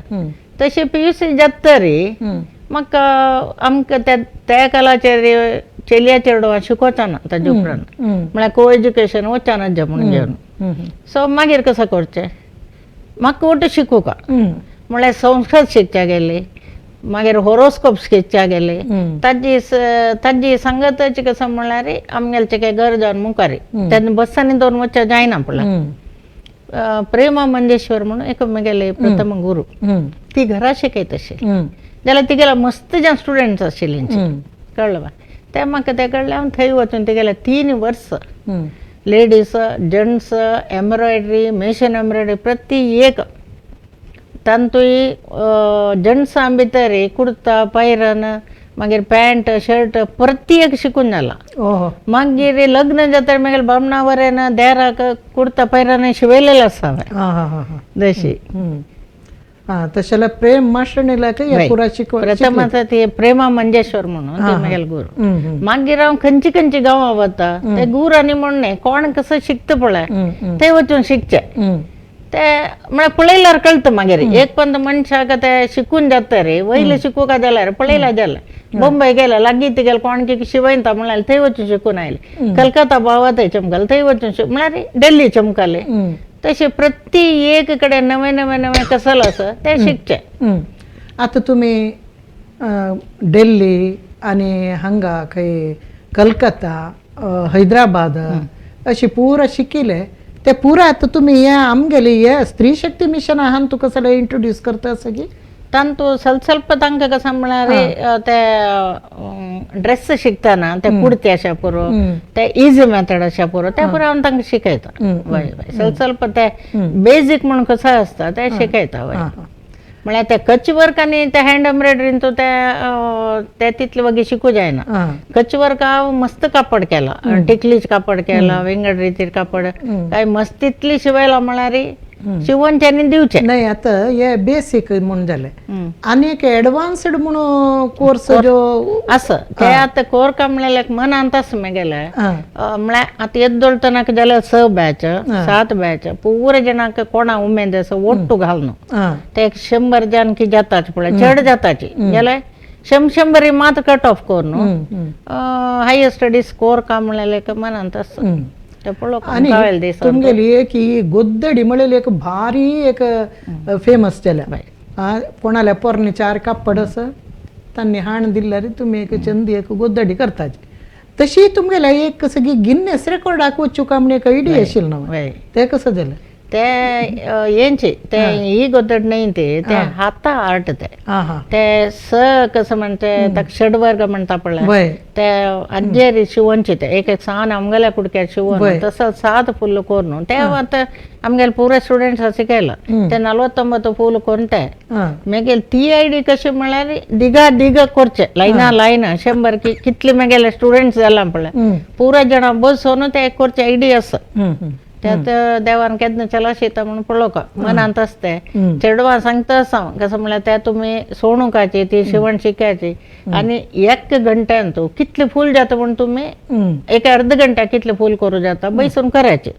तशें PUC जातरी म्हाका आमकां त्या कालाचेर चलया चेडवां शिकोवचा ना ताजे उपरांत म्हळ्यार को एज्युकेशन वचना जे म्हणून घेवन सो मागीर कसो करचें म्हाका उठ शिकूंक म्हळ्यार संस्कृत शिकच्या गेली मागीर होरोस्कोप शिकच्या गेले ताजी संगताची कसं म्हळ्यार आमगेलचे काय घर जावन मुखारी तेन्ना बसांनी दोन वच्चा जायना पळय प्रेमा मंजेश्वर म्हणून एक म्हगेले प्रथम गुरू ती घरा शिकयत आशिल्ली जाल्यार तिगेला मस्त जे स्टुडंट्स आशिल्लीं कळ्ळें बा ते म्हाका ते कळ्ळें हांव थंय वचून तिगेले 3 वर्सां ladies gents embroidery machine embroidery प्रत्येक तांतूय जेंट्सां भितर कुर्ता पैरन मागीर पॅन्ट शर्ट प्रत्येक शिकून जाला मागीर लग्न जाता मागीर बामणावरेन देराक कुर्ता पैरन शिवयलेले आसा जशी तशें जाल्यार प्रेम मास्टर पुरा शिकव प्रथम आतां ती प्रेमा मंजेश्वर म्हणून ती म्हगेले गुरू मागीर हांव खंयची खंयची गांवां वता ते गुरांनी म्हणणे कोण कसं शिकता पळय थंय वचून शिकचें ते म्हळ्यार पळयल्यार कळटा मागीर एक पण मनशाक ते शिकून जाता रे वयले शिकूंक जाल्यार पळयला जाल्यार बॉम्बे गेले लागीं ते गेले कोण की शिवयता म्हळ्यार थंय वचून शिकून आयले कलकत्ता बावा थंय चमकले थंय वचून म्हळ्यार दिल्ली चमकले तशें प्रत्येक कडेन नवे नवे नवे कसल आसा ते शिकचे आतां तुमी दिल्ली आनी हांगा खंय कलकत्ता हैदराबाद अशी पुरा शिकिले ते पुरा आतां तुमी हे आमगेली हे स्त्री शक्ती मिशन आहा तुका सगळें इंट्रोड्यूस करता सगळी तांतू ಸ್ವಲ್ಪ तांकां कसं म्हळ्यार ते ड्रेस शिकतना ते कुर्ती अशा पुरो ते इजी मेथड अशा पुरो ते पुरो हांव तांकां शिकयता ಸ್ವಲ್ಪ ते बेजीक म्हणून कसं आसता ते शिकयता म्हळ्यार त्या कच वर्क आनी त्या हँड एम्ब्रॉयडरीन तो त्या तितले वगे शिकू जायना. कच वर्क हांव मस्त कापड केला, टिकलीच कापड केला, वेंगड रितीर कापड काय मस्त तितली शिवायला म्हळ्यार शिवनचे आनी दिवचे नाही. आता हे बेसिक म्हणून जालें आनी एक एडवान्स्ड म्हणून कोर्स जो असं ते आता कोर का म्हळ्यार मनांत आसा म्हगेले म्हळ्यार आता येद्दोळतनाक जाल्यार 6 बॅच 7 बॅच पुरे जनाक कोणा उमेद आसा ओट्टू घालून ते 100 जन की जाताच पळय चड जाताची जाल्यार 100 मात कट ऑफ कोर न्हू हायर स्टडीज कोर का म्हळ्यार मनांत आसा ते पळोवंक कळेल दिस तुमगेली एक ही गोद्दडी म्हळ्यार एक भारी एक फेमस जाल्या कोणाल्या पोरणीचार कापड असं तांणी हाण दिल्यार तुमी एक चंदी एक गोद्दडी करताची तशी तुमगेल्या एक सगळी गिन्नेस रेकॉर्डाक वचूं का म्हण एक आयडिया आशिल्लो ना ते कसं जालें ते येंचे ते ही गोदड नाही ते हाता आर्ट ते स कसं म्हणते ताका षडवर्ग म्हणटा पळय ते अज्जेरी शिवनचे ते एक सान आमगेल्या कुडक्यात शिवण तसं 7 फुल्ल कोरून ते आतां आमगेले पुरे स्टुडंट्स शिकयला ते 49 फूल कोरते मागीर ती आयडी कशी म्हळ्यार दिगा दिग करचे लायना लायन 100 की कितले मागेले स्टुडंट्स जाला पळय पुरा जाणां बसून ते करचे आयडी आसा त्यात देवान केन्ना चला शिता म्हणून पळोवका मनांत आसते चेडवां सांगता आसा कसं म्हळ्यार ते तुमी सोणुकाची ती शिवण शिकायची आनी 1 घंट्यान तूं कितले फूल जाता म्हण तुमी एक अर्ध घंटा कितले फूल करूं जाता बैसून करायचे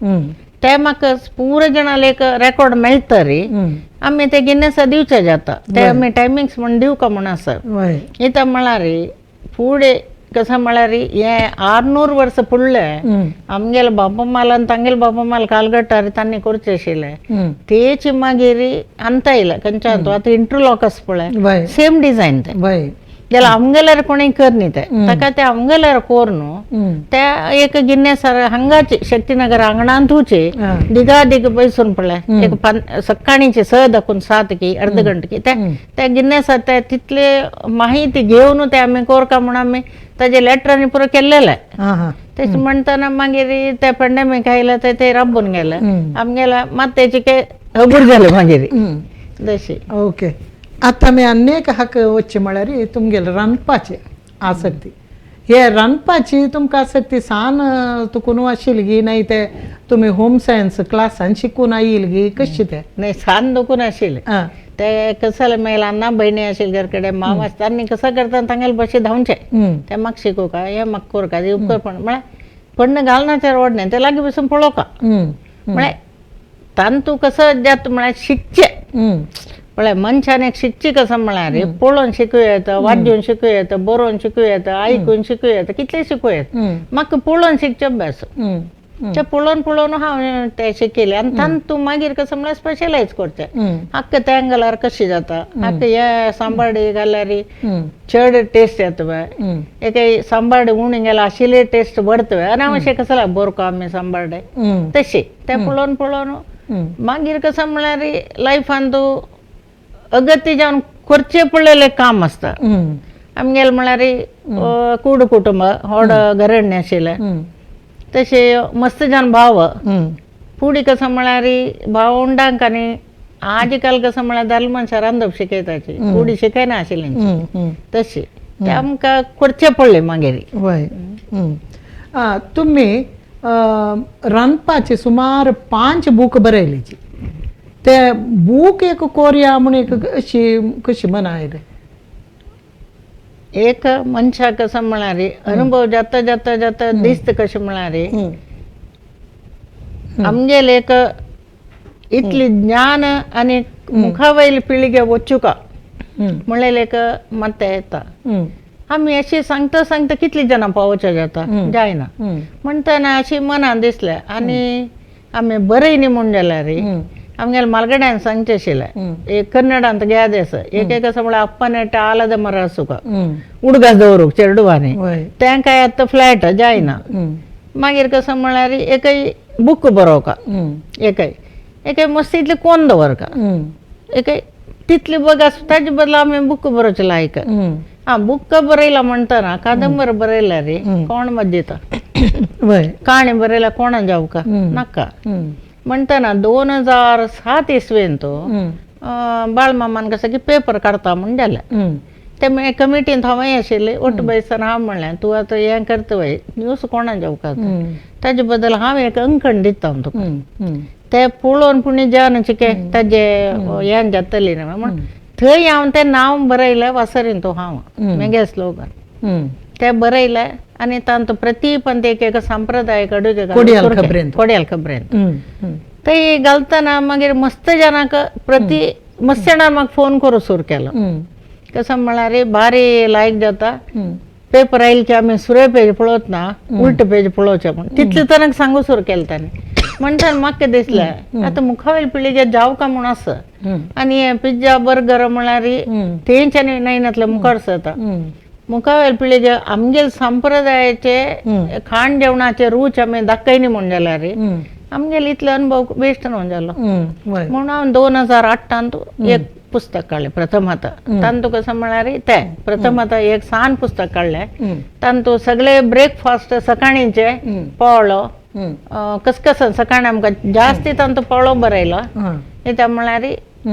ते म्हाका पुरे जणांक एक रेकॉर्ड मेळटा रे आमी ते गिन्नेसा दिवचे जाता ते आमी टायमिंग्स म्हण दिवका म्हण आसा इता म्हळ्यार फुडें कसं म्हळ्यार हे 600 वर्स फुडले आमगेले बापमाल आनी तांगेले बापमाल कालगट्टार तांणी करचे आशिल्ले तेची मागीर अंत येयला खंयच्या तूं आतां इंटरलॉक आसा पळय सेम डिझायन ते जाल्यार आमगेल्यार कोणी कर न्ही ते ताका ते आमगेल्यार कोर न्हू ते एक गिन्नेसार हांगाची शक्तीनगर आंगणांतूचे दिगा दिग बैसून पळय एक सकाळीचे 6 दाखून 7 की अर्ध घंट की ते गिन्नेसार ते तितले माहिती घेवन ते आमी कोरका म्हणून आमी ताजे लेटरांनी पुरो केल्लेले तेच म्हणटना मागीर ते पेंडेमीक आयले ते राबून गेले आमगेल्या मात तेचे के हबूर जाले मागीर तशी ओके आता मी अनेक हाक वच्चे म्हळ्यार तुमगेले रांदपाचे आसक्ती हे रांदपाची तुमकां आसक्ती सान तुकून आशिल्ली नाही ते तुम्ही होम सायन्स क्लासान शिकून आयिल्ली गी कशी ते नाही सान दुखून आशिल्ले ते कसं जालें मागीर अण्णा बहिणी आशिल्ले घर कडेन माव आसता तांणी कसं करता तांगेले बशी धांवचे ते म्हाका शिकोव का हे म्हाका कोर का उपकार पण म्हळ्यार पण्ण घालनाचेर ओडणे ते लागीं बसून पळोवका म्हळ्यार तान तूं कसं जात म्हळ्यार शिकचे म्हळ्यार मनशान एक शिकची कसं म्हळ्यार पळोवन शिकूं येता वाजून शिकूं येता बरोवन शिकूं येता आयकून शिकूं येता कितले शिकूं येता म्हाका पळोवन शिकचे अभ्यास ते पळोवन हांव ते शिकयले आनी तान तूं मागीर कसं म्हळ्यार स्पेशलायज करचें हक्क तें घाल्यार कशी जाता हक्क हे सांबाडी घाल्यार चड टेस्ट येता बाय एक सांबाडी उणी गेल्यार आशिल्ले टेस्ट बरता आनी हांव अशें कसं बरको आमी सांबाडे तशी ते पळोवन मागीर कसं म्हळ्यार लायफान तूं अगती जावन करचे पडलेले काम आसता आमगेले म्हळ्यार कूड कुटुंब व्हड घराण्य आशिल्ले तशे मस्त जावन भाव फुडें कसं म्हळ्यार भावंडांक आनी आज काल कसं म्हळ्यार दादले मनशां रांदप शिकयताची फुडें शिकयना आशिल्लीं तशी ते आमकां करचे पडले मागीर तुमी रांदपाचे सुमार 5 बूक बरयलेची ते बूक एक कोरया म्हूण एक अशी कशी मना आयले एक मनशाक कसं म्हळ्यार अनुभव जाता जाता जाता दिसता कशें म्हळ्यार आमगेले एक इतली ज्ञान आनी मुखावयली पिळगे वचूका म्हळ्यार एक मत येता आमी अशी सांगता सांगता कितली जाणां पावोवचे जाता जायना म्हणटना अशी मनान दिसलें आनी आमी बरय न्ही म्हूण जाल्यार आमगेले मालगड्यान सांगचे आशिल्लें एक कन्नडांत गेद आसा एक असं म्हळ्यार अप्पनेट आलद मर आसूका उडगास दवरूंक चेडवांनी तेंकां आतां फ्लॅट जायना मागीर कसं म्हळ्यार एकय बूक बरोवका एकय मस्त इतले कोण दवरका एकय तितली बगास ताजे बदला आमी बूक बरोवचे लायक बूक बरयला म्हणटना कादंबरी बरयल्या रे कोण मत दिता काणी बरयल्या कोणा जावका नाका म्हणटना 2007 इसवेन तो बाळ मामान कसं की पेपर काढता म्हण गेल्या ते कमिटीन हांव आशिल्लें ओट बैसना हांव म्हणलें तूं आतां हें करता वय न्यूज कोणा जेवका ताजे बद्दल हांव एक अंकण दिता तुका ते पळोवन पुणी जावन चिके ताजे हें जातली न्हय म्हण थंय हांव तें नांव बरयलें वासरीन तो हांव मेगे स्लोगन ते बरयलें आनी तांतो प्रति पंत एक सांप्रदायिक अडुजे कोड्याल खबरेंत थंय घालतना मागीर मस्त जाणांक प्रति मस्त जाणां म्हाका फोन करूं सुरू केलो कसं म्हळ्यार भारी लायक जाता पेपर आयले की आमी सुरे पेज पळोवत ना उल्ट पेज पळोवचें म्हण तितले तरांक सांगू सुरू केलें ताणें म्हणटा म्हाका दिसलें आतां मुखावेल पिळगे जावका म्हूण आसा आनी हे पिझ्झा बर्गर म्हळ्यार तेंच्यांनी नायनातले मुखार सरता मुखावेल पिळगे आमगेले संप्रदायाचे खाण जेवणाचे रूच आमी दाखयनी म्हण जाल्यार आमगेले इतले अनुभव बेश्ट न्हू जालो म्हणून हांव 2008 एक पुस्तक काडलें प्रथमता तांतू कसं म्हळ्यार तें प्रथमता एक सान पुस्तक काडलें तांतू सगळे ब्रेकफास्ट सकाळींचे पळो कसं सकाळी आमकां जास्ती तांतू पळो बरयलो कित्याक म्हळ्यार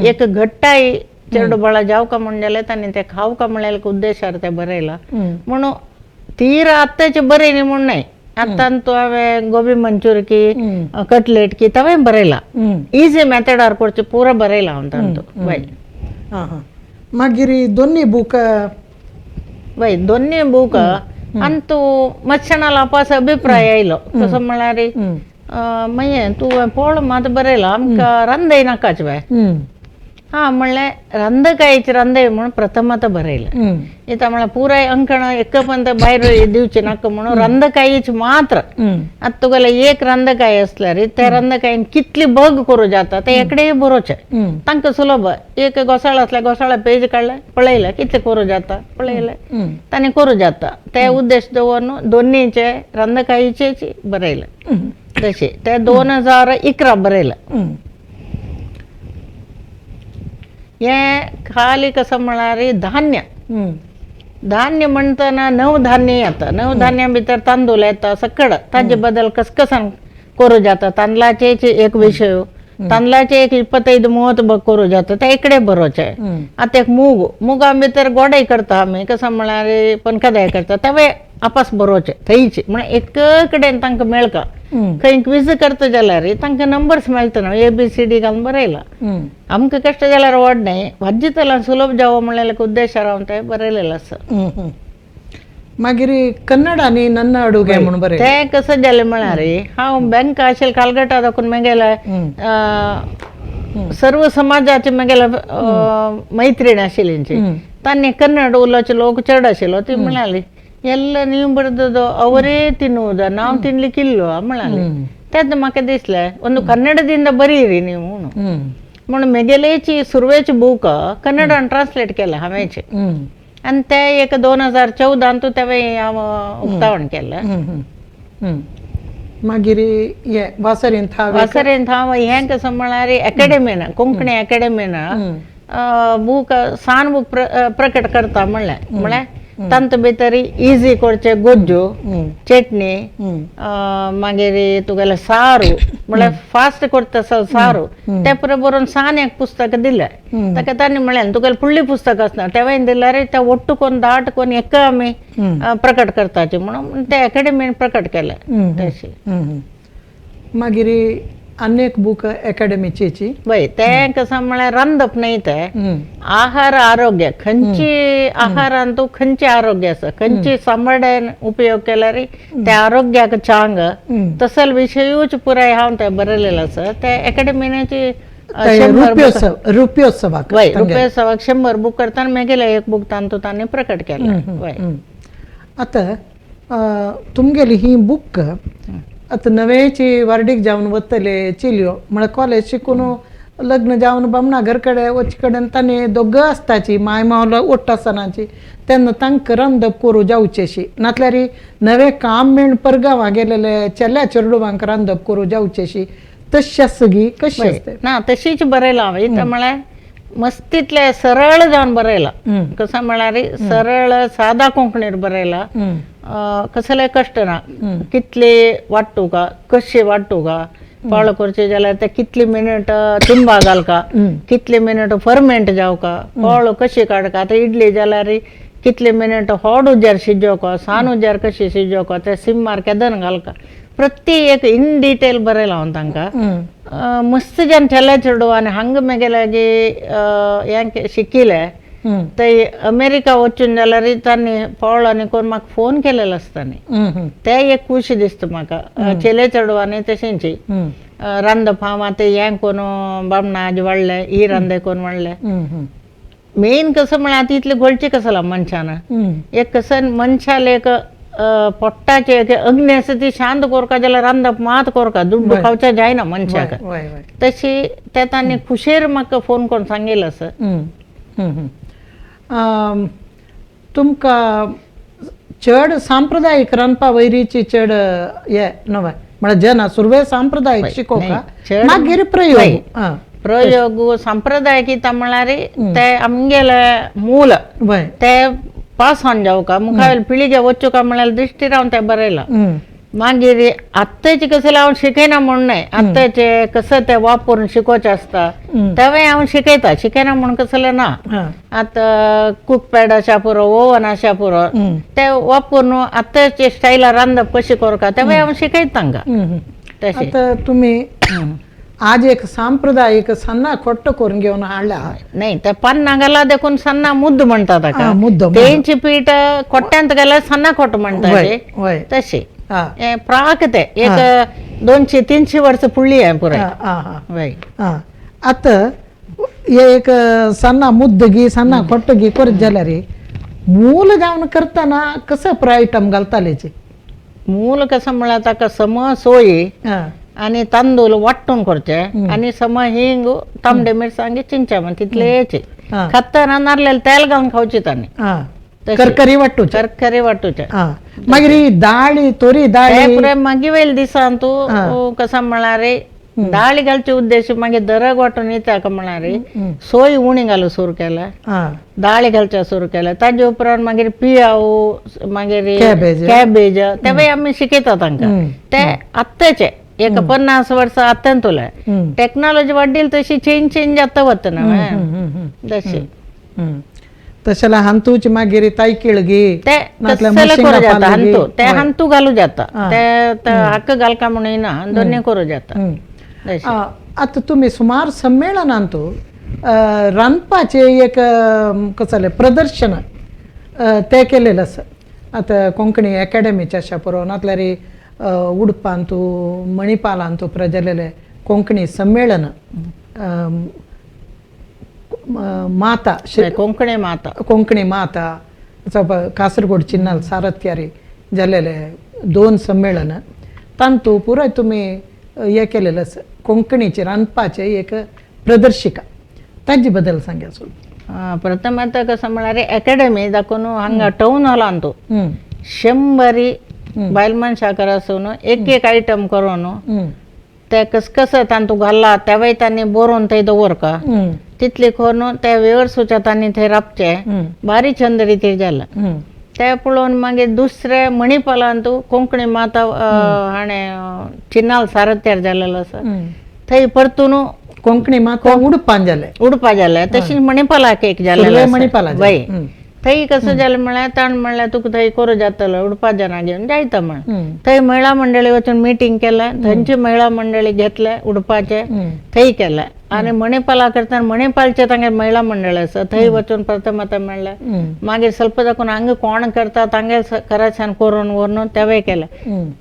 एक घट्टाई चेडू बाळा जावका म्हण जाल्यार तांणी तें खावका म्हळ्यार उद्देशार तें बरयलां म्हणून तीर आत्ताचे बरे न्ही म्हूण न्हय आतां हांवें गोबी मंचुरी की कटलेट की तवें बरयलां इजी मेथडार करचें पुरो बरयलां हांव तांतू वय मागीर दोन्ही बूक वय दोन्ही बूक आनी तूं मातशें लावपाचो अभिप्राय आयलो कसो म्हळ्यार मागीर तूं पळोवन मात बरयलां आमकां रांदय नाकाच बाय हां म्हणलें रंदकायेची रंदय म्हणून प्रथमता बरयलें इथं म्हळ्यार पुराय अंकण एक पंत भायर दिवचे नाका म्हणून रंदकायेची मात्र आतां तुगेले एक रंदकाय आसल्यार त्या रंदकायेन कितली बग करूं जाता ते एकडे बरोवचें तांकां सुलभ एक घोसाळ आसल्यार घोसाळा पेज काडलें पळयलें कितलें करूं जाता पळयलें तांणी करूं जाता ते उद्देश दवरून दोनीचे रंदकायेचेच बरयलें तशें ते 2011 बरयलें हें खाली कसं म्हळ्यार धान्य धान्य म्हणटना नवधान्य येता नवधान्या भितर तांदूळ येता सकड ताजे बद्दल कसकसान करूं जाता तांदळाचे एक विशय तांदळाचे एक 25-30 करूं जाता ते इकडे बरोवचें आतां एक मुगा भितर गोडाय करता आमी कसं म्हळ्यार पणकादाय करता तवे आपास बरोवचें थंयचे म्हळ्यार एक कडेन तांकां मेळका खंय क्विज करता जाल्यार तांकां नंबर्स मेळटा न्हू ABCD घालून बरयलां आमकां कश्ट जाल्यार व्हड न्हय वाज्जितलां सुलभ जावो म्हणल्यार उद्देशार हांव तें बरयलेलें आसा मागीर कन्नड आनी नन्न अडुगे म्हणून बरयलें तें कशें जालें म्हळ्यार हांव बँक आशिल्लें कालगटा दाखून म्हगेलें सर्व समाजाचे म्हगेलें मैत्रीण आशिल्लींची तांणी कन्नड उलोवचे लोक चड आशिल्लो ती म्हणाली ಎಲ್ಲ ನೀವು ಬರೆದದ್ದು ಅವರೇ ತಿನ್ನುವುದ ನಾವು ತಿನ್ಲಿಕ್ಕಿಲ್ವಾ म्हणाली तेच म्हाका दिसलें ಒಂದು ಕನ್ನಡದಿಂದ बरीरी ನೀವು म्हणून मेगेलेची सुरवेची बूक कन्नडान ट्रान्सलेट केलें हांवेंचे आनी ते एक 2014 तेवें हांव उक्तावण केलें मागीर हे वासरेंत हांव हें कसं म्हळ्यार एकेडमीन कोंकणी एकेडमीन बूक सान बूक प्रकट करता म्हळ्यार तांत भितर इजी करचे गोज्जो चटणी मागीर तुगेले सारू म्हळ्यार फास्ट करता सारू ते पुरो बरोवन सान एक पुस्तक दिलें ताका तांणी म्हळें तुगेलें फुडलीं पुस्तक आसना तेवें दिल्यार ते ओट्ट करून दाट करून एक आमी प्रकट करताचे म्हणून ते एकेडमीन प्रकट केलें तशें मागीर अनेक बूक एकेडमीची वय तें कसं म्हळ्यार रांदप न्हय तें आहार आरोग्य खंयची आहारान तूं खंयचें आरोग्य आसा खंयची सांबाळ्यान उपयोग केल्यार ते आरोग्याक चांग तसल विशयूच पुराय हांव तें बरयलेलें आसा ते एकेडमीची रुपयोत्सवाक वय रुपयोत्सवाक 100 बूक करतना मेगेलें एक बूक तांणी प्रकट केलें वय आतां तुमगेली ही बूक आतां नवेची वार्डीक जावन वतले चिल्यो म्हळ्यार कॉलेज शिकून लग्न जावन बामणा घर कडेन वचे कडेन तांणी दोग आसताची माय मावलो ओट्ट आसतनाची तेन्ना तांकां रांदप करूं जावचेशी नातल्यार नवें काम मेळून परगांवां गेलेले चेल्या चेडूवांक रांदप करूं जावचेशी तशी आसगी कशी ना तशीच बरयलां हांवें म्हळ्यार मस्तीतले सरळ जावन बरयलां कसं म्हळ्यार सरळ सादा कोंकणीर बरयलां कसले कश्ट ना कितले वाडटू का कशे वाडटू का पाळ करचे जाल्यार ते कितली मिनिट तिंबा घालका कितले मिनिट फर्मेंट जावका पाळ कशी काडका आतां इडली जाल्यार कितले मिनिट हॉड उजार शिजोवका सान उजार कशी शिजोवका ते सिम्मार केदन घालका प्रत्येक इन डिटेल बरयला हांव तांकां मस्त जन ठेले चेडू आनी हांगा मेगेलागी हें शिकिले ते अमेरिका वचून जाल्यार तांणी पावलांनी कोण म्हाका फोन केलेलो आसतानी ते एक खुशी दिसता म्हाका चेले चेडवांनी तशेंची रांदप हांव आतां हें कोण बामणा आज वाडले ही रांदे कोण वाडले मेन कसं म्हळ्यार आतां इतलें घोळचें कसं मनशान एक कसं मनशाला एक पोट्टाचे एक अग्नी आसा ती शांत कोरका जाल्यार रांदप मात कोरका दुड्ड खावचें जायना मनशाक तशी ते तांणी खुशेर म्हाका फोन करून सांगिल्लें आसा तुमकां चड सांप्रदायीक रांदपा वयरीची चड हे नवय म्हळ्यार जना सुरवे सांप्रदायीक शिकोवका मागीर प्रयोग सांप्रदायिक म्हळ्यार ते आमगेले मूल ते पास ऑन जावका मुखावेल पिळगे वचूका म्हळ्यार दृश्टी रावन ते बरयला मागीर आत्ताचे कसं हांव शिकयना म्हण न्हय आत्ताचे कसं ते वापरून शिकोवचें आसता तेव्हाय हांव शिकयता शिकयना म्हण कसले ना आतां कुक पॅड आसा पुरो ओवन आसा पुरो ते वापरून आत्ताचे स्टायलार रांदप कशी करता तेव्हाय हांव शिकयता तांकां तशें आतां तुमी आज एक सांप्रदायिक सन्ना खोट्ट करून घेवन हाडला नाही ते पन्ना गेला देखून सन्ना मुद्द म्हणटा ताका तेंची पीठ खोट्ट्यांत गेल्यार सन्ना खोट्ट म्हणटा तशी प्राक ते एक 200-300 वर्ष फुडली आहे पुरे आतां एक सन्ना मुद्द घी सन्ना खोट्ट घी करत जाल्यार मूल जावन करतना कसं आयटम घालतालेचे मूल कसं म्हळ्यार ताका सम सोयी आणि तांदूळ वाट्टून करचे आणि सम हिंग तांबडे मिरसांगे चिंचा तितले यायचे खातना नारलेलं तेल घालून खावचे तांणी करकरी वाटूचे करकरी वाटूचे मागीर ही दाळी तोरी दाळी पुरे मागीर वेल दिसान तूं कसं म्हळ्यार दाळी घालचे उद्देश मागीर दरग वाटून येता म्हळ्यार सोय उणी घालूं सुरू केल्या दाळी घालचे सुरू केल्या ताजे उपरांत मागीर पियाव मागीर कॅबेज तेव्हा आमी शिकयता तांकां ते आत्ताचे एक 50 वर्ष आत्तांतुले टेक्नॉलॉजी वाडली तशी चेंज जाता वता ना तशी तशें हांतूच मागीर तायकीळ घे ते हांतू ते हांतू घालू जाता ते हाक घालका म्हणून येना दोन्ही करूं जाता आतां तुमी सुमार संमेलनांतू रांदपाचे एक कसले प्रदर्शन ते केलेलें आसा आतां कोंकणी एकेडमीचे आसा पुरो नातल्यार उडपांतू मणिपालांतू प्रजलेले कोंकणी संमेलन माता कोंकणी माता कासरगोड चिन्नाल सारथ्यारी जाल्लेले 2 संमेलन तांतू पुराय तुमी हे केलेलें आसा कोंकणीचे रांदपाचे एक प्रदर्शिका ताजे बद्दल सांगा सोड प्रथम आतां कसं म्हळ्यार एकेडमी दाखोवन हांगा टावन हॉलांतू 100 बायल मनशाकर आसून एक आयटम करून ते कसं तांतू घालला तेव्हाय तांणी बरोवन थंय दवरका तितले करून ते वेवरसूच्या तांणी थंय राबचे भारी छंद रिती जाला ते पळोवन मागीर दुसरे मणिपालांतू कोंकणी माता हाणें चिन्नाल सारथ्यार जाल्लेलो आसा थंय परतून कोंकणी माता उडपा जाले तशीच मणिपालाक एक जाल्लेलो मणिपाला थंय कसं जालें म्हळ्यार ताण म्हळ्यार तुका थंय करूं जातलो उडपा जाणां घेवन जायता म्हण थंय महिला मंडळी वचून मिटींग केलें थंयची महिला मंडळी घेतले उडपाचे थंय केलें आनी मणिपाला करतना मणिपालचे तांगे महिला मंडळ आसा थंय वचून प्रथम आतां मेळ्ळें मागीर ಸ್ವಲ್ಪ दाखोवन हांगा कोण करता तांगे कराच्यान करून व्हरून तेवय केलें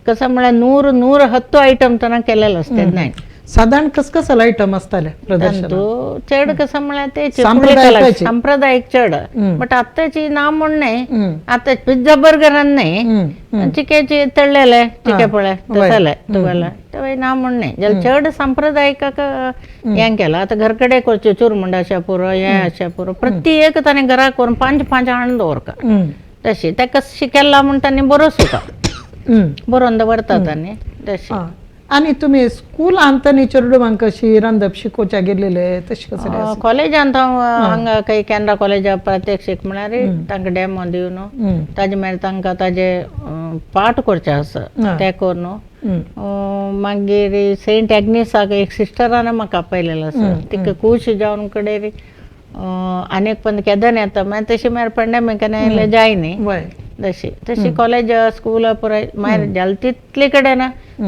कसं म्हळ्यार 110 आयटम ताणें केलेलो आसता नाही साधारण कसले आयटम आसताले प्रदर्शन चड कसं म्हळ्यार ते सांप्रदायिक चड बट आतांची ना म्हण न्हय आतां पिझ्झा बर्गरान न्हय चिकेचे तळलेले चिके पळय तसले तुगेले तेवय ना म्हण न्हय जाल्यार चड सांप्रदायिकाक हें केलां आतां घरकडे करच्यो चुरमुंड आसा पुरो हें आसा पुरो प्रत्येक ताणें घरा करून 5 हाडून दवरका तशी ते कशी केला म्हण तांणी बरो सुका बरोवन दवरता तांणी तशी आणि तुम्ही स्कूल आंतनी चेडवांक कशी रांदप शिकोवच्या गेलेले तशें कसं कॉलेजांत हांगा काही कॅनरा कॉलेजा प्रात्यक्षीक म्हळ्यार तांकां डेमो दिवन ताजे मागीर तांकां ताजे पाठ करचे आसा ते करून मागीर सेंट एग्नेसाक एक सिस्टरान म्हाका आपयलेलो आसा तिका खूश जावन कडे आनीक पण केदन येता मागीर तशी मागीर पेंडेमिकान आयले जायनी तशी तशी कॉलेज स्कूल पुराय मागीर जाल तितले कडेन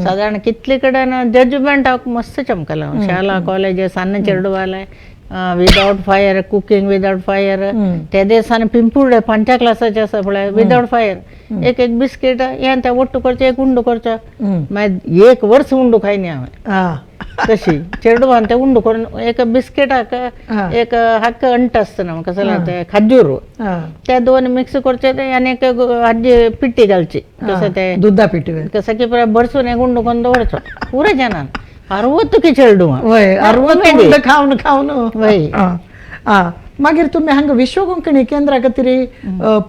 सादारण कितले कडेन जजमेंट हांव मस्त चमकलो शाळा कॉलेज सन्न चेडवाले without fire cooking without fire ते दिसांनी पिंपुर्डे 5 क्लासाचे आसा पळय विदाउट फायर एक एक बिस्कीट हे ते ಒಟ್ಟು करचो एक उंडो करचो मागीर 1 वर्स उंडो खायनी हांवें तशी चेडवान ते उंडो करून एक बिस्किटाक एक हक्क अंट आसतना म्हाका चला ते खजूर ते 2 मिक्स करचे आनी एक हाजी पिट्टी घालची कसं ते दुधा पिट्टी कसं की भरसून एक उंडो करून दवरचो पुरे जनान 60 चेडू खावन खावन मागीर तुमी हांगा विश्व कोंकणी केंद्रा खातीर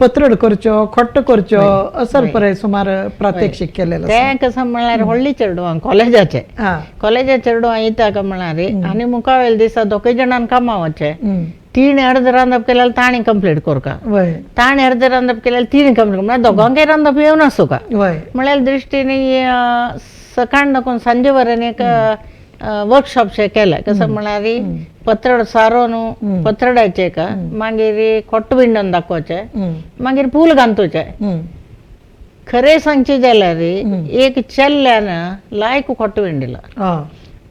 पत्रड करच्यो खोट्ट करच्यो असर पळय सुमार प्रात्यक्षिक केलेलो ते कसं म्हळ्यार व्हडली चेडवां कॉलेजाचे चेडवां येता म्हळ्यार आनी मुखावेल दिसा दोगूय जाणांक कामां वचे 3 अर्द रांदप केल्यार ताणी कंप्लीट करका ताणी अर्द रांदप केल्यार 3 कंप्लीट म्हळ्यार दोगांकय रांदप येवन आसूं का म्हळ्यार दृश्टीने सकाळ दाखोवन सांजे वरेन एक वर्कशॉप शे केले कसं म्हळ्यार पत्रड सारोन पत्रडाचे का मागीर खोट्ट विंडोन दाखोवचे मागीर पूल घालतोचे खरें सांगचे जाल्यार एक चेल्ल्यान लायक खोट्ट विंडिला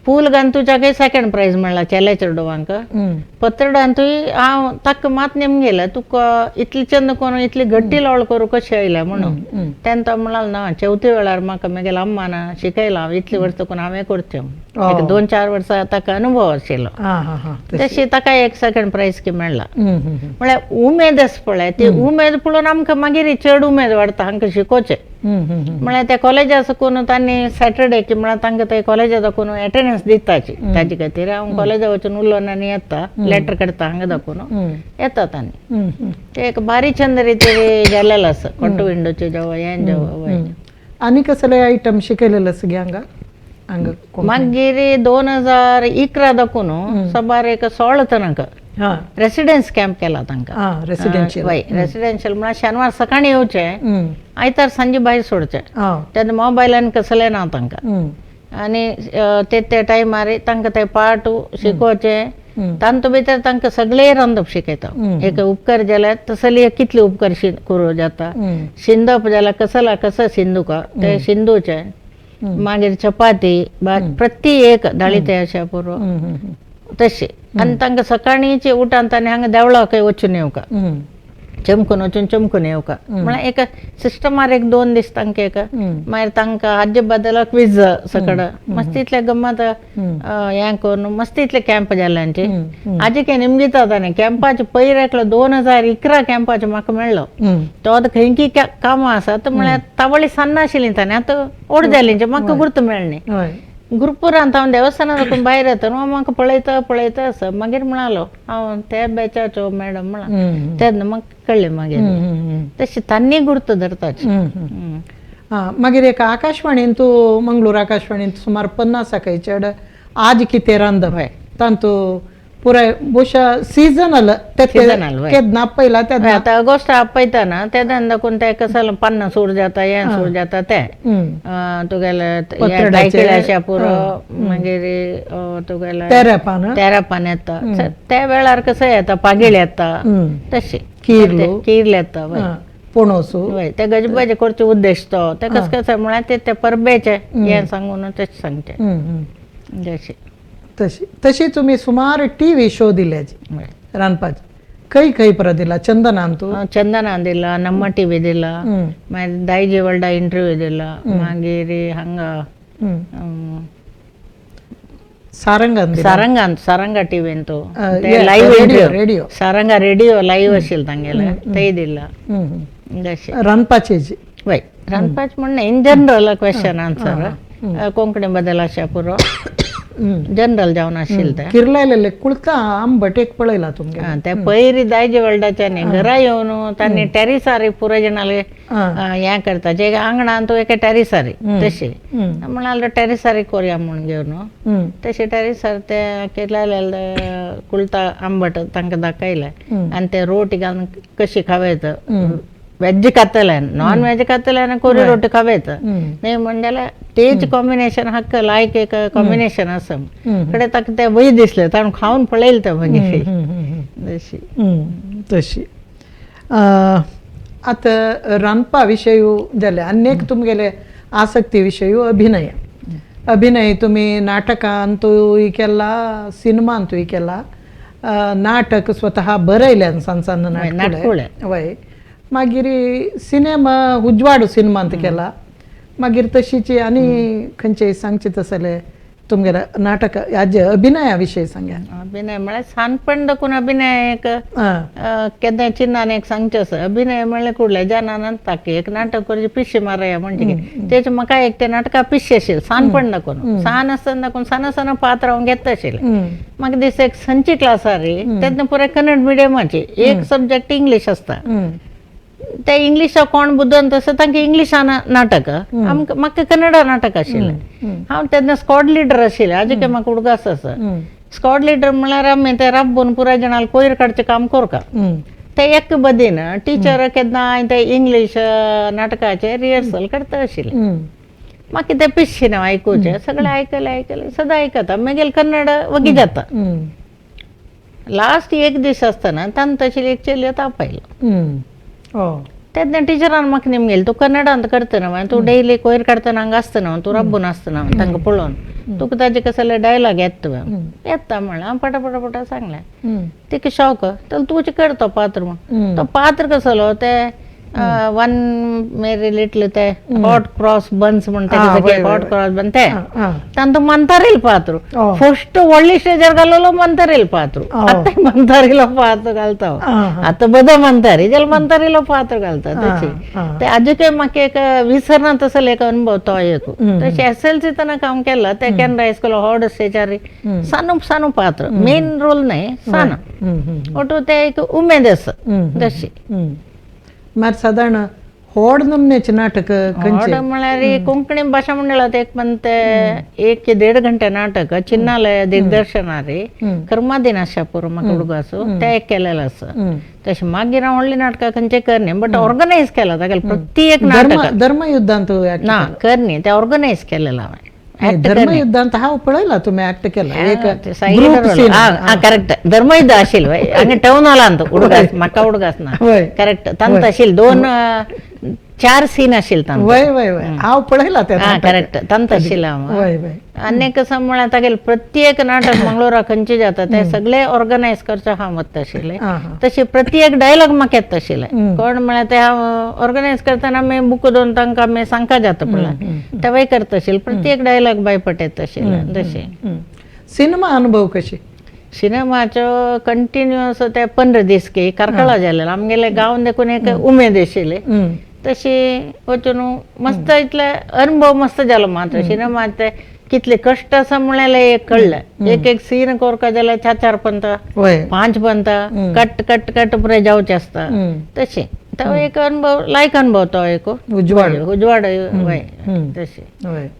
पूल घालतोच्याकय सेकंड प्राइज मेळ्ळा चेले चेडवांक पत्रडांतूय हांव ताका मात नेम गेला तुका इतली चंद कोण इतली गट्टी लावळ करू कशी आयल्या म्हणून तेन्ना तो म्हणाल ना चवथी वेळार म्हाका म्हगेल्या अम्मान शिकयला हांव इतली वर्स करून हांवें करच्यो एक 2-4 वर्सां ताका अनुभव आशिल्लो तशी ताका एक सेकंड प्राइज की मेळ्ळा म्हळ्यार उमेद आसा पळय ती उमेद पळोवन आमकां मागीर चड उमेद वाडटा हांकां शिकोवचें म्हळ्यार त्या कॉलेजा साकून तांणी सॅटर्डे की म्हळ्यार तांकां ते कॉलेजा दाखोवन एटेंडन्स दिताची ताजे खातीर हांव कॉलेजा वचून उरलो आनी येता लेटर काडता हांगा दाखोवन येता तांणी ते एक बारी छंद रिती गेलेलो आसा खोट्ट विंडोचे जेवा हें जेवा आनी कसले आयटम शिकयलेले आसा गे हांगा मागीर 2011 दाखोवन सबार एक 16 तनांक रेसिडेन्स कॅम्प केला तांकां रेसिडेन्शियल म्हळ्यार शेनवार सकाळीं येवचें आयतार सांजे भायर सोडचें तेन्ना मोबायलान कसलें ना तांकां आनी ते टायमार तांकां ते पाठ शिकोवचें तांतू भितर तांकां सगळे रांदप शिकयता एक उपकार जाल्यार तसली कितले उपकार करूं जाता शिंदप जाल्यार कसं शिंदूका ते शिंदूचें मागीर चपाती प्रती एक दाळीते अशें पुरो तशें आनी तांकां सकाळींचे उठान तांणी हांगा देवळाकय वचून येवका चमकून वचून चमकून येवका म्हळ्यार एक सिस्टमार एक 2 दीस तांकां एक मागीर तांकां हाजे बद्दल क्विज सकड मस्त इतले गम्मत हें करून मस्त इतले कॅम्प जाल्यांचे हाजे काय निमगिता ताणें कॅम्पाचे पयर एकलो 2011 कॅम्पाचे म्हाका मेळ्ळो तो आतां खंयची कामां आसात म्हळ्यार तावळी सान्न आशिल्लीं ताणें आतां ओड जालींचे म्हाका गुर्त मेळ्ळी गुरुपुरांत हांव देवस्थानांत वचून भायर येता न्हू म्हाका पळयता आसा मागीर म्हणालो हांव ते बॅचाचो मॅडम म्हणा तेन्ना म्हाका कळ्ळें मागीर तशी तांणी गुर्त धरताची मागीर एक आकाशवाणीन तूं मंगळूर आकाशवाणीन सुमार 50 चेड आज कितें रांदप तांतू पुराय बोशा सीजनल केन्ना पयला तेन्ना आतां ऑगस्ट आपयता ना तेन्ना दाखोवन ते कसं पन्न सूर जाता हें सूर जाता ते तुगेले दायकिळ्याच्या पुरो मागीर तुगेले तेरापान येता त्या वेळार कसं येता पागीळ येता तशें कीर येता पणसू ते गजबाजे करचे उद्देश तो ते कसं म्हळ्यार ते परबेचे हें सांगून तेच सांगचे जशें तशी तुम्ही सुमार टीव्ही शो दिल्याचे रांदपाचे खंय पर दिला चंदनान तू चंदनान दिला नम्मा टीव्ही दिला मागीर दायजे वर्ल्डा इंटरव्यू दिला मागीर हांगा सारंगा टीव्हीन तो live radio Saranga radio live आशिल्लो तांगेले तेय दिला रांदपाचे वय रांदपाचे म्हणणें in general question answer Konkani बद्दल अशें पुरो जनरल जावन आशिल्लें तें किरलायलेले कुळता आंबट एक पळयला तुमगे ते पयरी दायजे वर्ल्डाच्यानी घरा येवन तांणी टॅरिसारी पुरो जाणाले हें करता जे आंगणान तूं एका टॅरिसारी तशी म्हणाल टॅरिसारी कोरया म्हूण घेवन तशें टॅरिसार ते किरलायलेले कुळता आंबट तांकां दाखयले आनी ते रोटी घालून कशी खावयता वेज खातल्यान नॉन वेज खातल्यान कोरी रोटी खावेत नाही म्हणल्यार तेच कॉम्बिनेशन हक्क लायक एक कॉम्बिनेशन असं कडे ताका ते वय दिसले ताणें खावन पळयलें तें मागीर तशी तशी आतां रांदपा विशयू जाले आनी एक तुमगेले आसक्ती विशयू अभिनय तुम्ही नाटकांतूय केला सिनेमांतूय केला नाटक स्वतः बरयल्यान सान नाटकुळे वय मागीर सिनेमा उजवाड सिनेमांत केला मागीर तशीची आनी खंयचे सांगचे तसले तुमगेले नाटक हाजे अभिनया विशयी सांगा अभिनय म्हळ्यार सानपण देखून अभिनय एक केन्ना चिन्नान एक सांगचे आसा अभिनय म्हळ्यार कुडले जानान ताकी एक नाटक करचे पिशे मारया म्हणजे तेचे म्हाका एक ते नाटका पिशे आशिल्ले सानपण दाखोवन सान आसतना दाखोवन साना पात्र हांव घेता आशिल्लें म्हाका दिसता एक संची क्लासार तेन्ना पुराय कन्नड मिडियमाची एक सब्जेक्ट इंग्लीश आसता ते इंग्लिशा कोण बुदोवन तसं तांकां इंग्लिशान नाटक म्हाका कन्नडा नाटक आशिल्लें हांव तेन्ना स्क्वॉड लिडर आशिल्लें आजी के म्हाका उडगास आसा स्क्वॉड लिडर म्हळ्यार आमी ते राबून पुराय जाणांक कोयर काडचें काम करता ते एक बदीन टिचर केन्ना हांवें ते इंग्लीश नाटकाचे रिहर्सल करता आशिल्लें म्हाका ते पिशे ना आयकुचें सगळें आयकलें सदां आयकता मागीर कन्नड वगी जाता लास्ट एक दीस आसतना तांत आशिल्ली एक चेली तापयलो तेन्ना टिचरान म्हाका नेमगेली तूं कन्नडांत करतना तूं डेली कोयर काडतना हांगा आसतना तूं राबून आसतना तांकां पळोवन तुका ताजे कसले डायलॉग येता म्हणलें हांव पटा सांगलें तिका शॉक तर तूं कर तो पात्र म्हण तो पात्र कसलो ते वन मेरी लिटल ते हॉट क्रॉस बन्स म्हणटा हॉट क्रॉस बन ते तांतू मंतारेल पात्र फस्ट व्हडली स्टेजार घाललो मंतारेल पात्र आतां मंतारेलो पात्र घालता आतां बदो मंतारी जाल्यार मंतारेलो पात्र घालता तशी ते आजूके म्हाका एक विसरना तसलो एक अनुभव तो एक तशें SLC तना काम केला ते केन्ना हायस्कूल हॉट स्टेजार सानू पात्र मेन रोल न्हय सानू ओटू ते एक उमेद आसा तशी मार साधारण व्हड नमनेचे नाटक व्हड म्हळ्यार कोंकणी भाशा मंडळात एक म्हणते 1 ते 1.5 घंटे नाटक चिन्नालय दिग्दर्शनारी कर्मादीन आशापूर म्हाका उडगासो ते एक केलेलें आसा तशें मागीर हांव व्हडली नाटकां खंयचे करनी बट ऑर्गनायज केला ताका प्रत्येक नाटक धर्मयुद्धांत ना करनी ते ऑर्गनायज केलेलं हांवें धर्मयुद्धांत हांव पळयला तुमी एक्ट केला करेक्ट धर्मयुद्ध आशिल्लें हांगा टावन हॉलांत उडगास म्हाका उडगास ना करेक्ट तांत आशिल्लें 4 सीन आशिल्ले हांव पळयला करेक्ट तांत आशिल्लें हांव आनी कसं म्हळ्यार तागेलें प्रत्येक नाटक मंगळुरा खंयचे जाता ते सगळे ऑर्गनायज करचे हांव वता आशिल्लें तशें प्रत्येक डायलॉग म्हाका येता आशिल्लें कोण म्हळ्यार ते हांव ऑर्गनायज करतना आमी बूक दोन तांकां आमी सांगता जाता पळय तेवय करता आशिल्लें प्रत्येक डायलॉग बायपट येता आशिल्लें तशें सिनेमा अनुभव कशे सिनेमाच्यो कंटिन्युअस ते 15 दीस की कारकळा जालेले आमगेले गांवांत देखून एक उमेद आशिल्ली तशी वचून मस्त इतले अनुभव मस्त जालो मात्र सिनेमात ते कितले कष्ट आसा म्हळ्यार एक कळ्ळें एक सीन करता जाल्यार 4 पंता 5 पंता कट पुरे जावचे आसता तशें तो एक अनुभव लायक अनुभव तो एक उजवाड वय तशें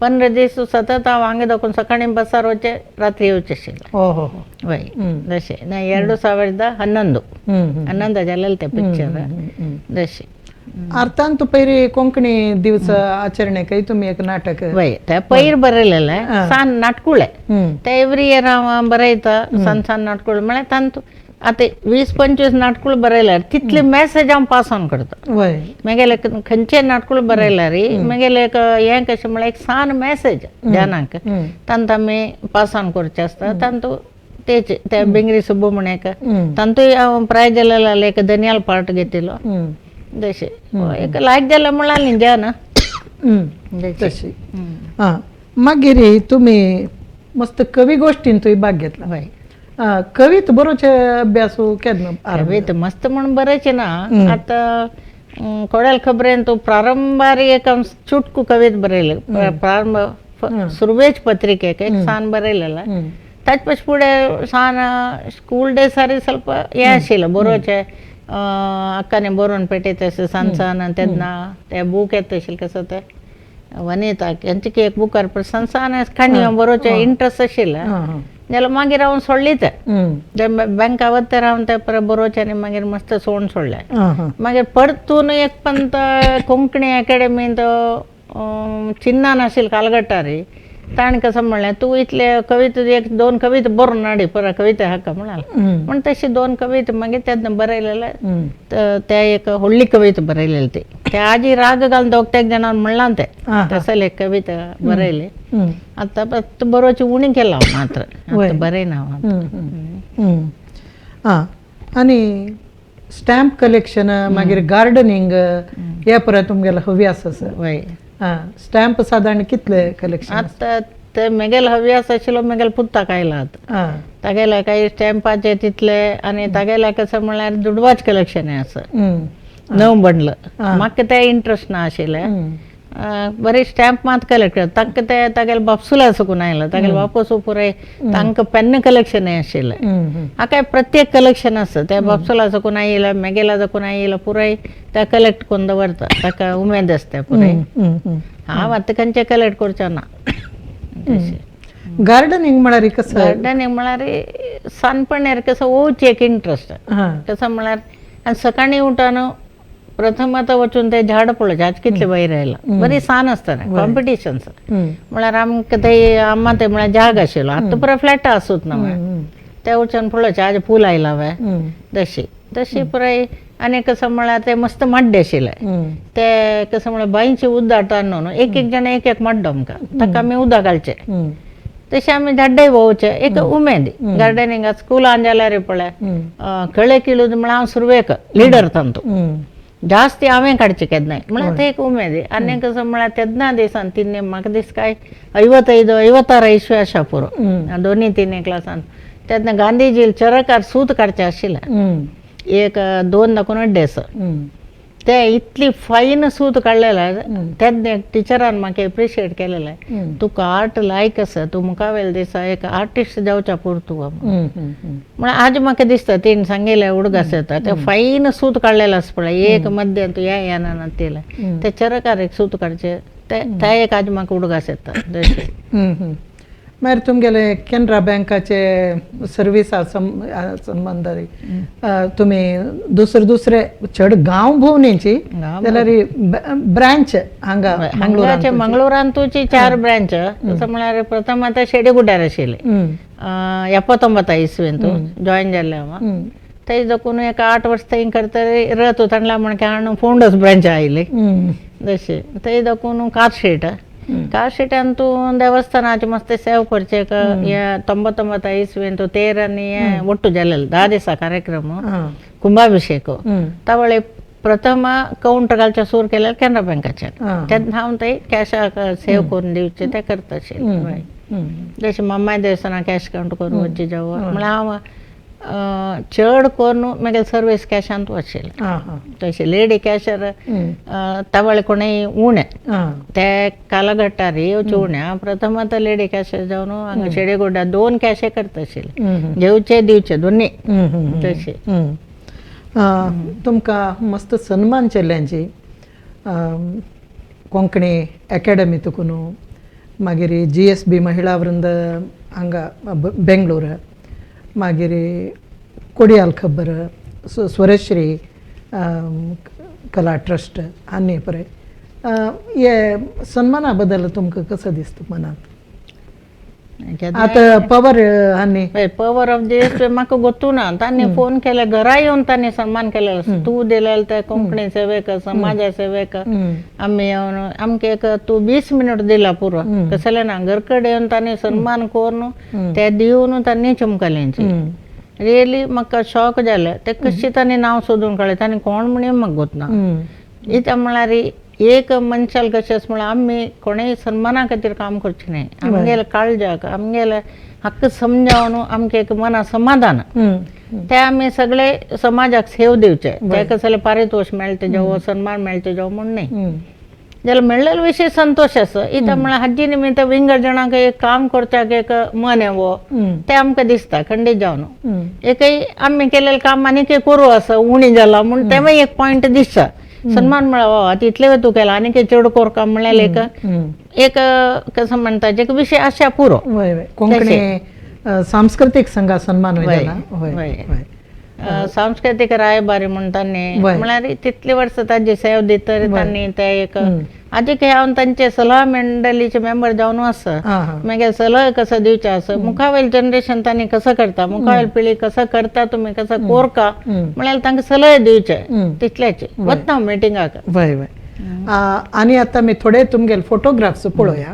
15 दीस सतत हांव हांगा दाखोवन सकाळी बसार वचचें रात्री येवचें आशिल्लें वय तशें 2011 जालेलें तें पिक्चर तशें अर्थांत पयरी कोंकणी दिवस आचरणेकय तुम्ही एक नाटक वय ते पयर बरयलेलें सान नाटकुळे ते एवरी इयर हांव बरयता सान नाटकुळे म्हळ्यार तांतू आतां 20-25 नाटकुळे बरयल्यार तितली मॅसेज हांव पास ऑन करता मागेले खंयचे नाटकुळे बरयल्यार मागेले एक हें कशें म्हळ्यार एक सान मॅसेज जानांक तांत आमी पास ऑन करचें आसता तांतू तेचे ते बेंगरी सुब्रमण्याक तांतूय हांव प्रायज जालेलो एक दनियाल पार्ट घेतिल्लो तशें एक लायक जालें म्हळ्यार न्ही ना तशी मागीर तुमी मस्त कवी गोश्टींतूय भाग घेतला कवित बरोवचे अभ्यास केन्ना कवित मस्त म्हणून बरयचे ना आतां कोणाल खबरेन तूं प्रारंभार एक चुटकू कवित बरयले प्रारंभ सुरवेज पत्रिकेक एक सान बरयलेला ताचे पयस फुडें सान स्कूल डेसारी ಸ್ವಲ್ಪ हें आशिल्लें बरोवचें अक्काने बरोवन पेटयता अशें सान तेन्ना ते बूक येता आशिल्ले कसो ते वनिता हेंचे एक बुकार सान काणी बरोवचें इंट्रस्ट आशिल्लें जाल्यार मागीर हांव सोडली ते बँका वता रावन ते परत बरोवचें आनी मागीर मस्त सोडलें मागीर परतून एक पंत कोंकणी अकॅडमींत चिन्नान आशिल्लो कालगट्टारी ताणें कसं म्हणलें तूं इतले कविता एक दोन कविता बरोवन हाडी परत कविता हाका म्हणालें म्हण तशी दोन कविता मागीर तेन्ना बरयलेले ते एक व्हडली कविता बरयलेली ती ते आजी राग घालून दोग जाणां म्हणलां ते तसले एक कविता बरयली आतां बरोवची उणी केला हांव मात्र बरयना हांव आनी स्टॅम्प कलेक्शन मागीर गार्डनिंग हे परत तुमगेलो हव्यास आसा वय स्टॅम्प साधारण कितले कलेक्शन आतां ते म्हगेलो हव्यास आशिल्लो म्हगेलो पुस्तक आयलात तागेले काही स्टॅम्पाचे तितले आनी तागेले कसं म्हळ्यार दुडवाच कलेक्शन आसा 9 बंडल म्हाका ते इंट्रस्ट ना आशिल्लें बरे स्टॅम्प मात कलेक्ट करता तांकां ते तागेले बापसूला साकून आयला तागेले बापूस पुराय तांकां पेन कलेक्शन आशिल्लें हाका प्रत्येक कलेक्शन आसा त्या बापसूला साकून आयला मेगेला साकून आयला पुराय ते कलेक्ट करून दवरता ताका उमेद आसता पुराय हांव आतां खंयचे कलेक्ट करचें ना गार्डनिंग म्हळ्यार कसं गार्डनिंग म्हळ्यार सानपणेर कसं ओवची एक इंट्रस्ट कसं म्हळ्यार आनी सकाळीं उठोन प्रथम आतां वचून ते झाड पळोवचें आज कितले वयर आयला बरी सान आसतना कॉम्पिटिशन्स म्हळ्यार आमकां थंय आम्मा ते म्हळ्यार जाग आशिल्लो आतां पुराय फ्लॅटां आसूत ना ते वचून पळोवचें आज फूल आयला तशी तशी पुराय आनी कसं म्हळ्यार ते मस्त मड्डे आशिल्ले ते कसं म्हळ्यार बांयचें उदक हाडटात न्हू एक जाण एक मड्डो आमकां ताका आमी उदक घालचें तशें आमी झाड्डे भोंवचे एक उमेद गार्डनिंगाक स्कुलान जाल्यार पळय कळे किळून म्हळ्यार हांव सुरवेक लिडर तांतू जास्ती हांवें काडचें केन्नाय म्हळ्यार ते एक उमेद आनी कसं म्हळ्यार तेन्ना दिसान तिने म्हाका दिसता काय 55-56 इसवी आसा पुरो दोनी तिनी क्लासान तेन्ना गांधीजी चरकार सूत काडचें आशिल्लें एक 2 दाखून अड्डे आसा ते इतली फायन सूत काडलेलें तेन्ना टिचरान म्हाका एप्रिशिएट केलेलें तुका आर्ट लायक आसा तूं मुखावेल दिसा एक आर्टिस्ट जावच्या पुरतू म्हळ्यार आज म्हाका दिसता तिणें सांगिल्लें उडगास येता ते फायन सूत काडलेलें आसा पळय एक मध्य तूं ह्या येना तेलें ते चरकार एक सूत काडचें ते एक आज म्हाका उडगास येता मागीर तुमगेले कॅनरा बँकाचे सर्विसा संबंद तुमी दुसरे चड गांव भोंवणीची जाल्यार ब्रांच हांगा मंगळुरान तुजी 4 ब्रांच तसं म्हळ्यार प्रथम आतां शेडेगुड्यार आशिल्ली 79 इसवेन तूं जॉयन जाल्लें हांव थंय जकून एक 8 वर्स थंय करतरी रथ उतरला म्हणके हांव फोंडस ब्रांच आयली तशी थंय जकून कार्शिटान तूं देवस्थानाचे मस्त सेव करचे या 99 इसवेन तूं 13 आनी हें ಒಟ್ಟು जालेलें 10 दिसा कार्यक्रम कुंभाभिषेक तावळे प्रथम काउंटर घालचे सूर केलें कॅनरा बँकाचें तेन्ना हांव थंय कॅशाक सेव करून दिवचें तें करता आशिल्लें जशें मम्माय देवस्थानाक कॅश काउंट करून वचचें जावं म्हळ्यार हांव चड करून म्हगेलें सर्वीस कॅशांत वचशिल्लें तशें लेडी कॅशर तावळे कोणूय उणें ते कालगट्टार येवचे उणें हांव प्रथम आतां लेडी कॅशर जावन हांगा शेडेगोड्डा 2 कॅशे करता आशिल्ले घेवचे दिवचे दोनी तशें तुमकां मस्त सन्मान केल्ल्यांची कोंकणी अकॅडमी तुकून मागीर GSB महिला वृंद हांगा बेंगलोर मागीर कोडियाल खबर स्वरश्री कला ट्रस्ट आनी पळय हे सन्माना बद्दल तुमकां कसं दिसता मनांत आतां पवर आनी पवर ऑफ GSB म्हाका गोतू ना तांणी फोन केले घरा येवन तांणी सन्मान केलेलो तूं दिलेलो ते कोंकणी सेवेक समाज सेवेक आमी येवन आमकां एक तूं 20 मिनट दिला पुरो कसलें ना घरकडे येवन तांणी सन्मान करून ते दिवन तांणी चमकलेंची रियली म्हाका शॉक जालें ते कशें तांणी नांव सोदून काडलें तांणी कोण म्हणून म्हाका गोतना इता म्हळ्यार एक मनशाल कशें आसा म्हळ्यार आमी कोणेय सन्माना खातीर काम करचें न्ही आमगेल्या काळजाक आमगेल्या हक्क समजावन आमकां एक मना समाधान ते आमी सगळे समाजाक सेव दिवचे ते कसले पारितोश मेळटे जावं सन्मान मेळटे जावं म्हूण न्ही जाल्यार मेळ्ळेलो विशय संतोश आसा इता म्हळ्यार हाजे निमित्त विंगड जाणांक एक काम करच्याक एक मन येवो ते आमकां दिसता खंडीत जावन एकय आमी केलेलें काम आनीक करूं आसा उणी जाला म्हूण तेवूय एक पॉयंट दिसता सन्मान म्हळ्यार आता इतले तूं केला आनी चड कोर काम म्हळ्यार एक कसं म्हणटा जे विशय आशा पुरो कोंकणी सांस्कृतिक संघ सन्मान वय, वय. सांस्कृतिक रायबारी म्हणताना वय. म्हळ्यार तितली वर्सां ताजी सेवा दिता तांणी ते एक आजी की हांव तांचे सल्ला मंडळीचे मेंबर जावन आसा मागीर सल्ला कसो दिवचे आसा मुखावेल जनरेशन तांणी कसं करता मुखावेल पिळी कसं करता तुम्ही कसं कोरका म्हळ्यार तांकां सल्ला दिवचे तितलेच वता मिटिंगाक वय वय आणि आता मी थोडे तुमगेले फोटोग्राफ्स पळोवया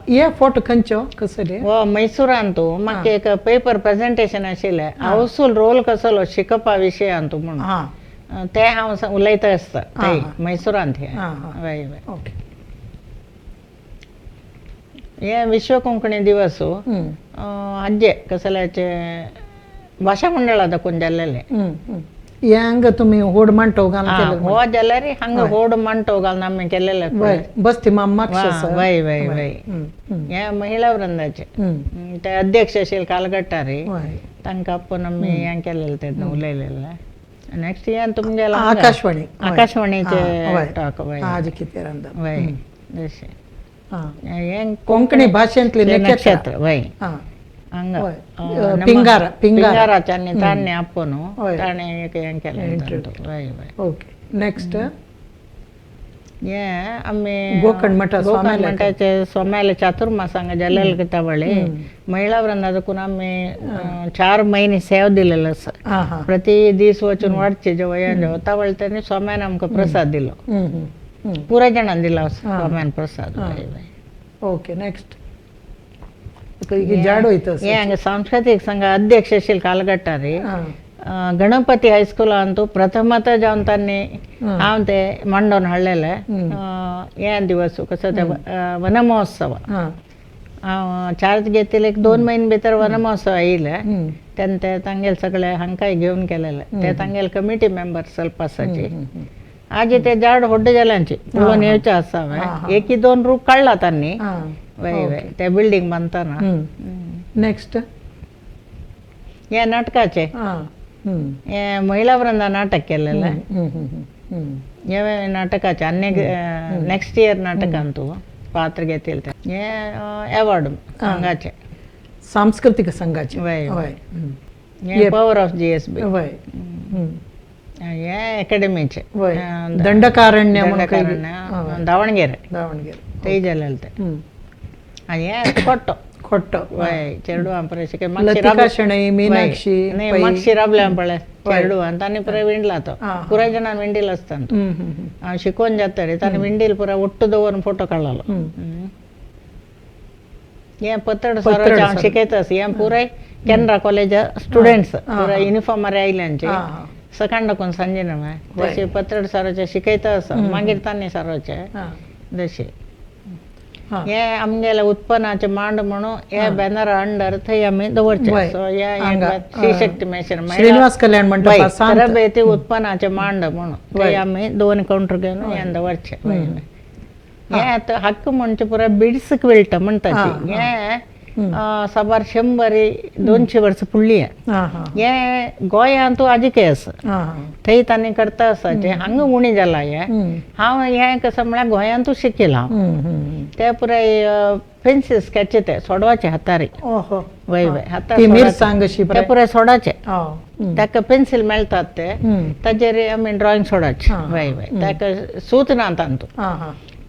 हे फोटो खंयच्यो कसले हो मैसूरान तू म्हाका एक पेपर प्रेजेंटेशन आशिल्लें हाऊसफुल रोल कसलो शिकपा विशयान तू म्हणून ते हांव उलयता आसता थंय मैसूरान थंय वय वय ओके हे विश्व कोंकणी दिवस हाजे कसल्याचे भाशा मंडळा दाखोवन जाल्लेले हे हांगा तुमी होड मांटो घालून केले हो जाल्यार हांगा होड मांटो घालून आमी केलेले बस्ती मामाक्ष वय वय वय हे महिला वृंदाचे ते अध्यक्ष आशिल्ले कालगट्टारी तांकां आपोवन आमी हें केलेलें तेन्ना उलयलेलें नेक्स्ट हें तुमगेलें आकाशवाणी आकाशवाणीचे टॉक वय आज कितें रांदा वय जशें हें कोंकणी भाशेंतले नक्षत्र वय हांगा पिंगारा पिंगाराच्यानी तांणी आपोवन ताणें एक हें केलें वय वय ओके नेक्स्ट हे आमी गोकर्ण मठाचे सोम्याले चातुर्मास हांगा जाल्लेले किताबळे महिला वृंदा देखून आमी 4 महिने सेवा दिलेलो आसा प्रति दीस वचून वाडचे जे वयान जेवता वळी तेणी सोम्यान आमकां प्रसाद दिलो पुराय जाणांक दिलो सोम्यान प्रसाद वय वय ओके नेक्स्ट जाड वयता हे हांगा सांस्कृतिक संघ अध्यक्ष आशिल्ले कालगट्टारी गणपती हायस्कुलान तू प्रथमत जावन तांणी हांव ते मांडोवन हाडलेले हे दिवस कसो ते वन महोत्सव हांव चार्ज घेतिल्ले 2 महिने भितर वन महोत्सव येयले तेन्ना ते तांगेले सगळे हांकांय घेवन केलेले ते तांगेले कमिटी मेंबर सल्पासाची आज ते झाड व्हड जाल्यांची पळोवन येवचे आसा हांवें 1-2 रूप काडला तांणी वय वय ते बिल्डींग बांदतना नेक्स्ट हे नाटकाचे हे महिला वृंदा नाटक केलेले हे नाटकाचे आनी नेक्स्ट इयर नाटकान तू पात्र घेतील ते हे अवॉर्ड संघाचे सांस्कृतिक संघाचे वय वय हे पॉवर ऑफ जीएसबी वय हे अकॅडमीचे दंडकारण्य दावणगेरे ते जालेले ते आनी हे खोट्टो खोट्टो वय चेडू पळय शिके मीनाक्षी मागशी राबले पळय चेडू आनी तांणी पुराय विणला तो पुराय जाणांनी विंडील आसता हांव शिकोवन जातरी तांणी विंडील पुराय ಒಟ್ಟು दवरून फोटो काडलेलो हे पतड सरोचे हांव शिकयता हे पुराय केनरा कॉलेज स्टुडंट्स पुराय युनिफॉर्मार आयिल्ल्यांचे सकाळ दाखोवन सांजे न्हय तशें पतड सरोचे शिकयता आसा मागीर तांणी सरोचे जशें हे आमगेले उत्पन्नाचे मांड म्हणून हे बॅनर अंडर थंय आमी दवरचे सो हे श्री शक्ती मिशन श्रीनिवास कल्याण मंडप तरबेती उत्पन्नाचे मांड म्हणून थंय आमी 2 काउंटर घेवन हे दवरचे हे आतां हक्क म्हणचे पुराय बिड्स क्विल्ट म्हणटाची हे साबार 100-200 वर्सां फुडली हे गोंयांत तूं आजिके आसा थंय तांणी करता आसाचे हांगा उणी जाला हे हांव हे कसं म्हळ्यार गोंयांतूच शिकिला हांव ते पुराय पेन्सिल स्केच ते सोडवाचे हातारी वय वय हातार पुराय सोडाचे ताका पेन्सिल मेळटात ते ताजेर आमी ड्रॉइंग सोडाचे वय वय ताका सूत ना तांतू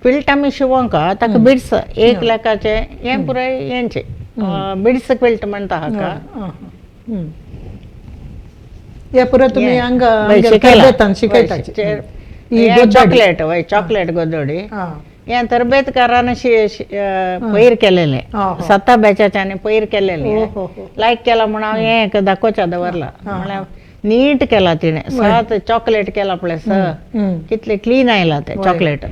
क्विल्ट आमी शिवोंक ताका बिड्स 1 लाखाचे हे पुराय हेंचे बिड्स क्विल्ट म्हणटा हाका हे पुराय तुमी हांगा शिकयता चॉकलेट वय चॉकलेट गोदोडी हे तरबेतकारान पयर केलेले 7 बॅचाच्यांनी पयर केलेले लायक केला म्हणून हांव हे दाखोवच्या दवरला म्हळ्यार नीट केला तिने 7 चॉकलेट केला पळय कितले क्लीन आयला ते चॉकलेट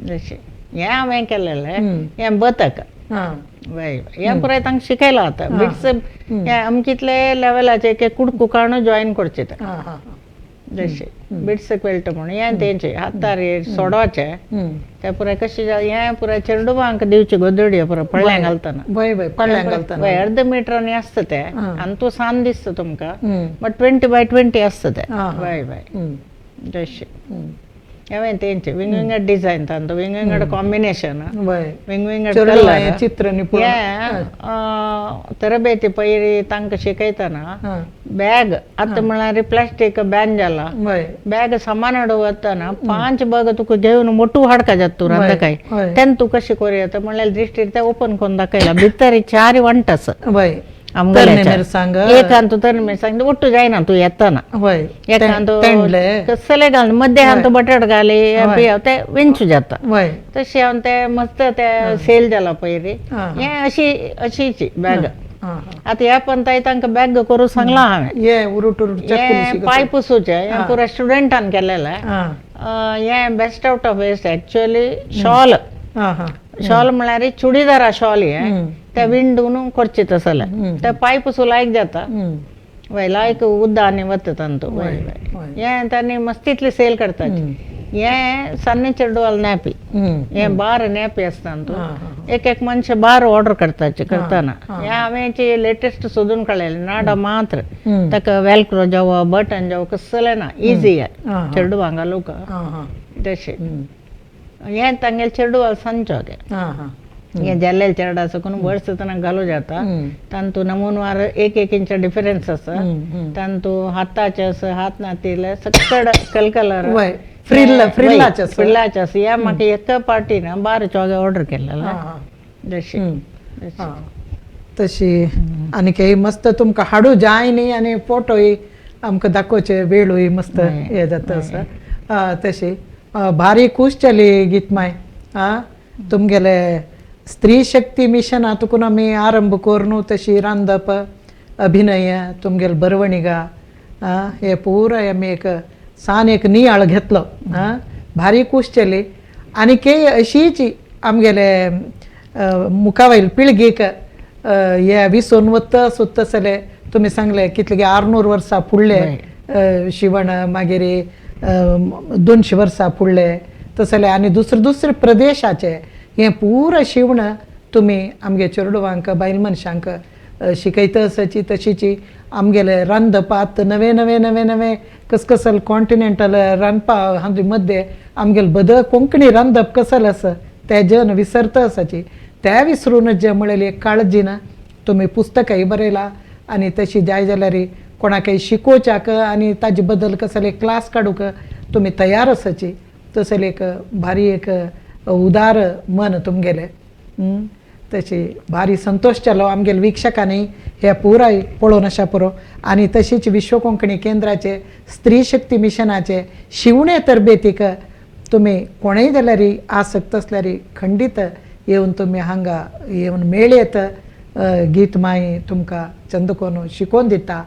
जशें हे हांवें केलेले हे बतक वय हे पुराय तांकां शिकयला आतां बिट्स हे अमकितले लेवलाचे कुडकू काणू जॉयन करचे ते जशें बिट्स क्विल्ट म्हणून हे तेंचे हातार सोडवाचे ते पुराय कशें हे पुराय चेडूबांक दिवचे गोदडी पुराय पडल्यां घालतना वय अर्ध मिटरांनी आसता ते आनी तूं सान दिसता तुमकां बट 20 by 20 आसता ते वय वय जशें हांवें तेंचे वेगवेगळे डिझायन तांचो वेगवेगळे कॉम्बिनेशन वय वेगवेगळे चेडवां हे कलर चित्र निपुण तरबेती पयलीं तांकां शिकयतना बॅग आतां म्हळ्यार प्लास्टीक बॅन जाला वय बॅग सामान हाडूं वतना 5 बॅग तुका घेवन मोठू हाडका जात तूं रंदकाय तेन्ना तूं कशें करूं येता म्हळ्यार दृश्टीर ते ओपन करून दाखयला भितर 4 वंटस वय मिरसांग एक अंतू तर मिरसांग ಒಟ್ಟು जायना तू येताना एक अंतू कसले घाल मध्य अंतू बटाट घाली ते विंचू जाता तशी हांव ते मस्त ते सेल जाला पयली हे अशीची बॅग आता ह्या पंताय तांकां बॅग करूं सांगला हांवें पाय पुसूचे हे पुरा स्टुडंटान केलेले हे best out of waste actually shawl म्हळ्यार चुडीदारा शॉल हे त्या विंडून करचे तसले ते पाय पुसू लायक जाता वय लायक उद्दा आनी वता तांतू हे तांणी मस्तितली सेल करता हे सन्नी चेडवाल नेपी हे बार नेपी आसता एक मनशे बार ऑर्डर करताना हे हांवें लेटेस्ट सोदून काडलेले नाडा मात्र ताका वेल्क्रो जावो बटन जावो कसले ना इजी आहे चेडवांक घालूंक तशें हे तांगेले चेडवाल सांजो ये जल्लेल चेडा सकून वर्स तनक घालू जाता तांतू नमुनवार एक इंच डिफरन्स आसा तांतू हाताचे आसा हात नातीले सकड कलकलर फ्रिल्लाचे आसा ह्या म्हाका एका पार्टीन 12 चोगे ऑर्डर केलेला तशी आनी काही मस्त तुमकां हाडू जाय न्ही आनी फोटोय आमकां दाखोवचे वेळूय मस्त हे जाता आसा तशी भारी खूश जाली गीतमाय तुमगेले स्त्री शक्ती मिशन हातून आमी आरंभ करून तशी रांदप अभिनय तुमगेले बरवणिगा हे पुराय आमी एक सान एक नियाळ घेतलो भारी खूश जाली आनी काही अशीच आमगेले मुखावयल पिळगेक हे विसरून वता सुत्तसले तुमी सांगले कितले 600 वर्सां फुडले शिवण मागीर 200 वर्सां फुडले तसले आनी दुसरे प्रदेशाचे हे पुरा शिवण तुमी आमगे चेडवांक बायल मनशांक शिकयता आसाची तशीची आमगेले रांदपात नवे नवे नवे नवे कसकसल कॉन्टिनेंटल रांदपा हांजे मध्य आमगेले बदल कोंकणी रांदप कसले आसा ते जन विसरता आसाची ते विसरूनच जे म्हळेली एक काळजी ना तुमी पुस्तकय बरयला आनी तशी जाय जाल्यार कोणाकय शिकोवच्याक आनी ताजे बदल कसले क्लास काडूक तुमी तयार आसाची तसले एक भारी एक उदार मन तुमगेले तशी भारी संतोष जालो आमगेले वीक्षकांनी हे पुराय पळोवन अशा पुरो आनी तशीच विश्व कोंकणी केंद्राचे स्त्री शक्ती मिशनाचे शिवणे तरबेतीक तुमी कोणय जाल्यार आसक्त असल्यार खंडीत येवन तुमी हांगा येवन मेळयेत गीत माई तुमकां चंद कोन शिकोवन दिता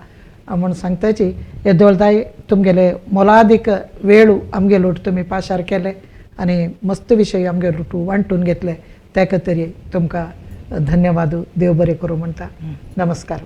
म्हूण सांगताची येदोळताय तुमगेले मोलादीक वेळ आमगे लोट तुमी पाशार केले आनी मस्त विशय आमगे रुटू वांटून घेतले तेका तरी तुमकां धन्यवाद देव बरें करूं म्हणटा नमस्कार.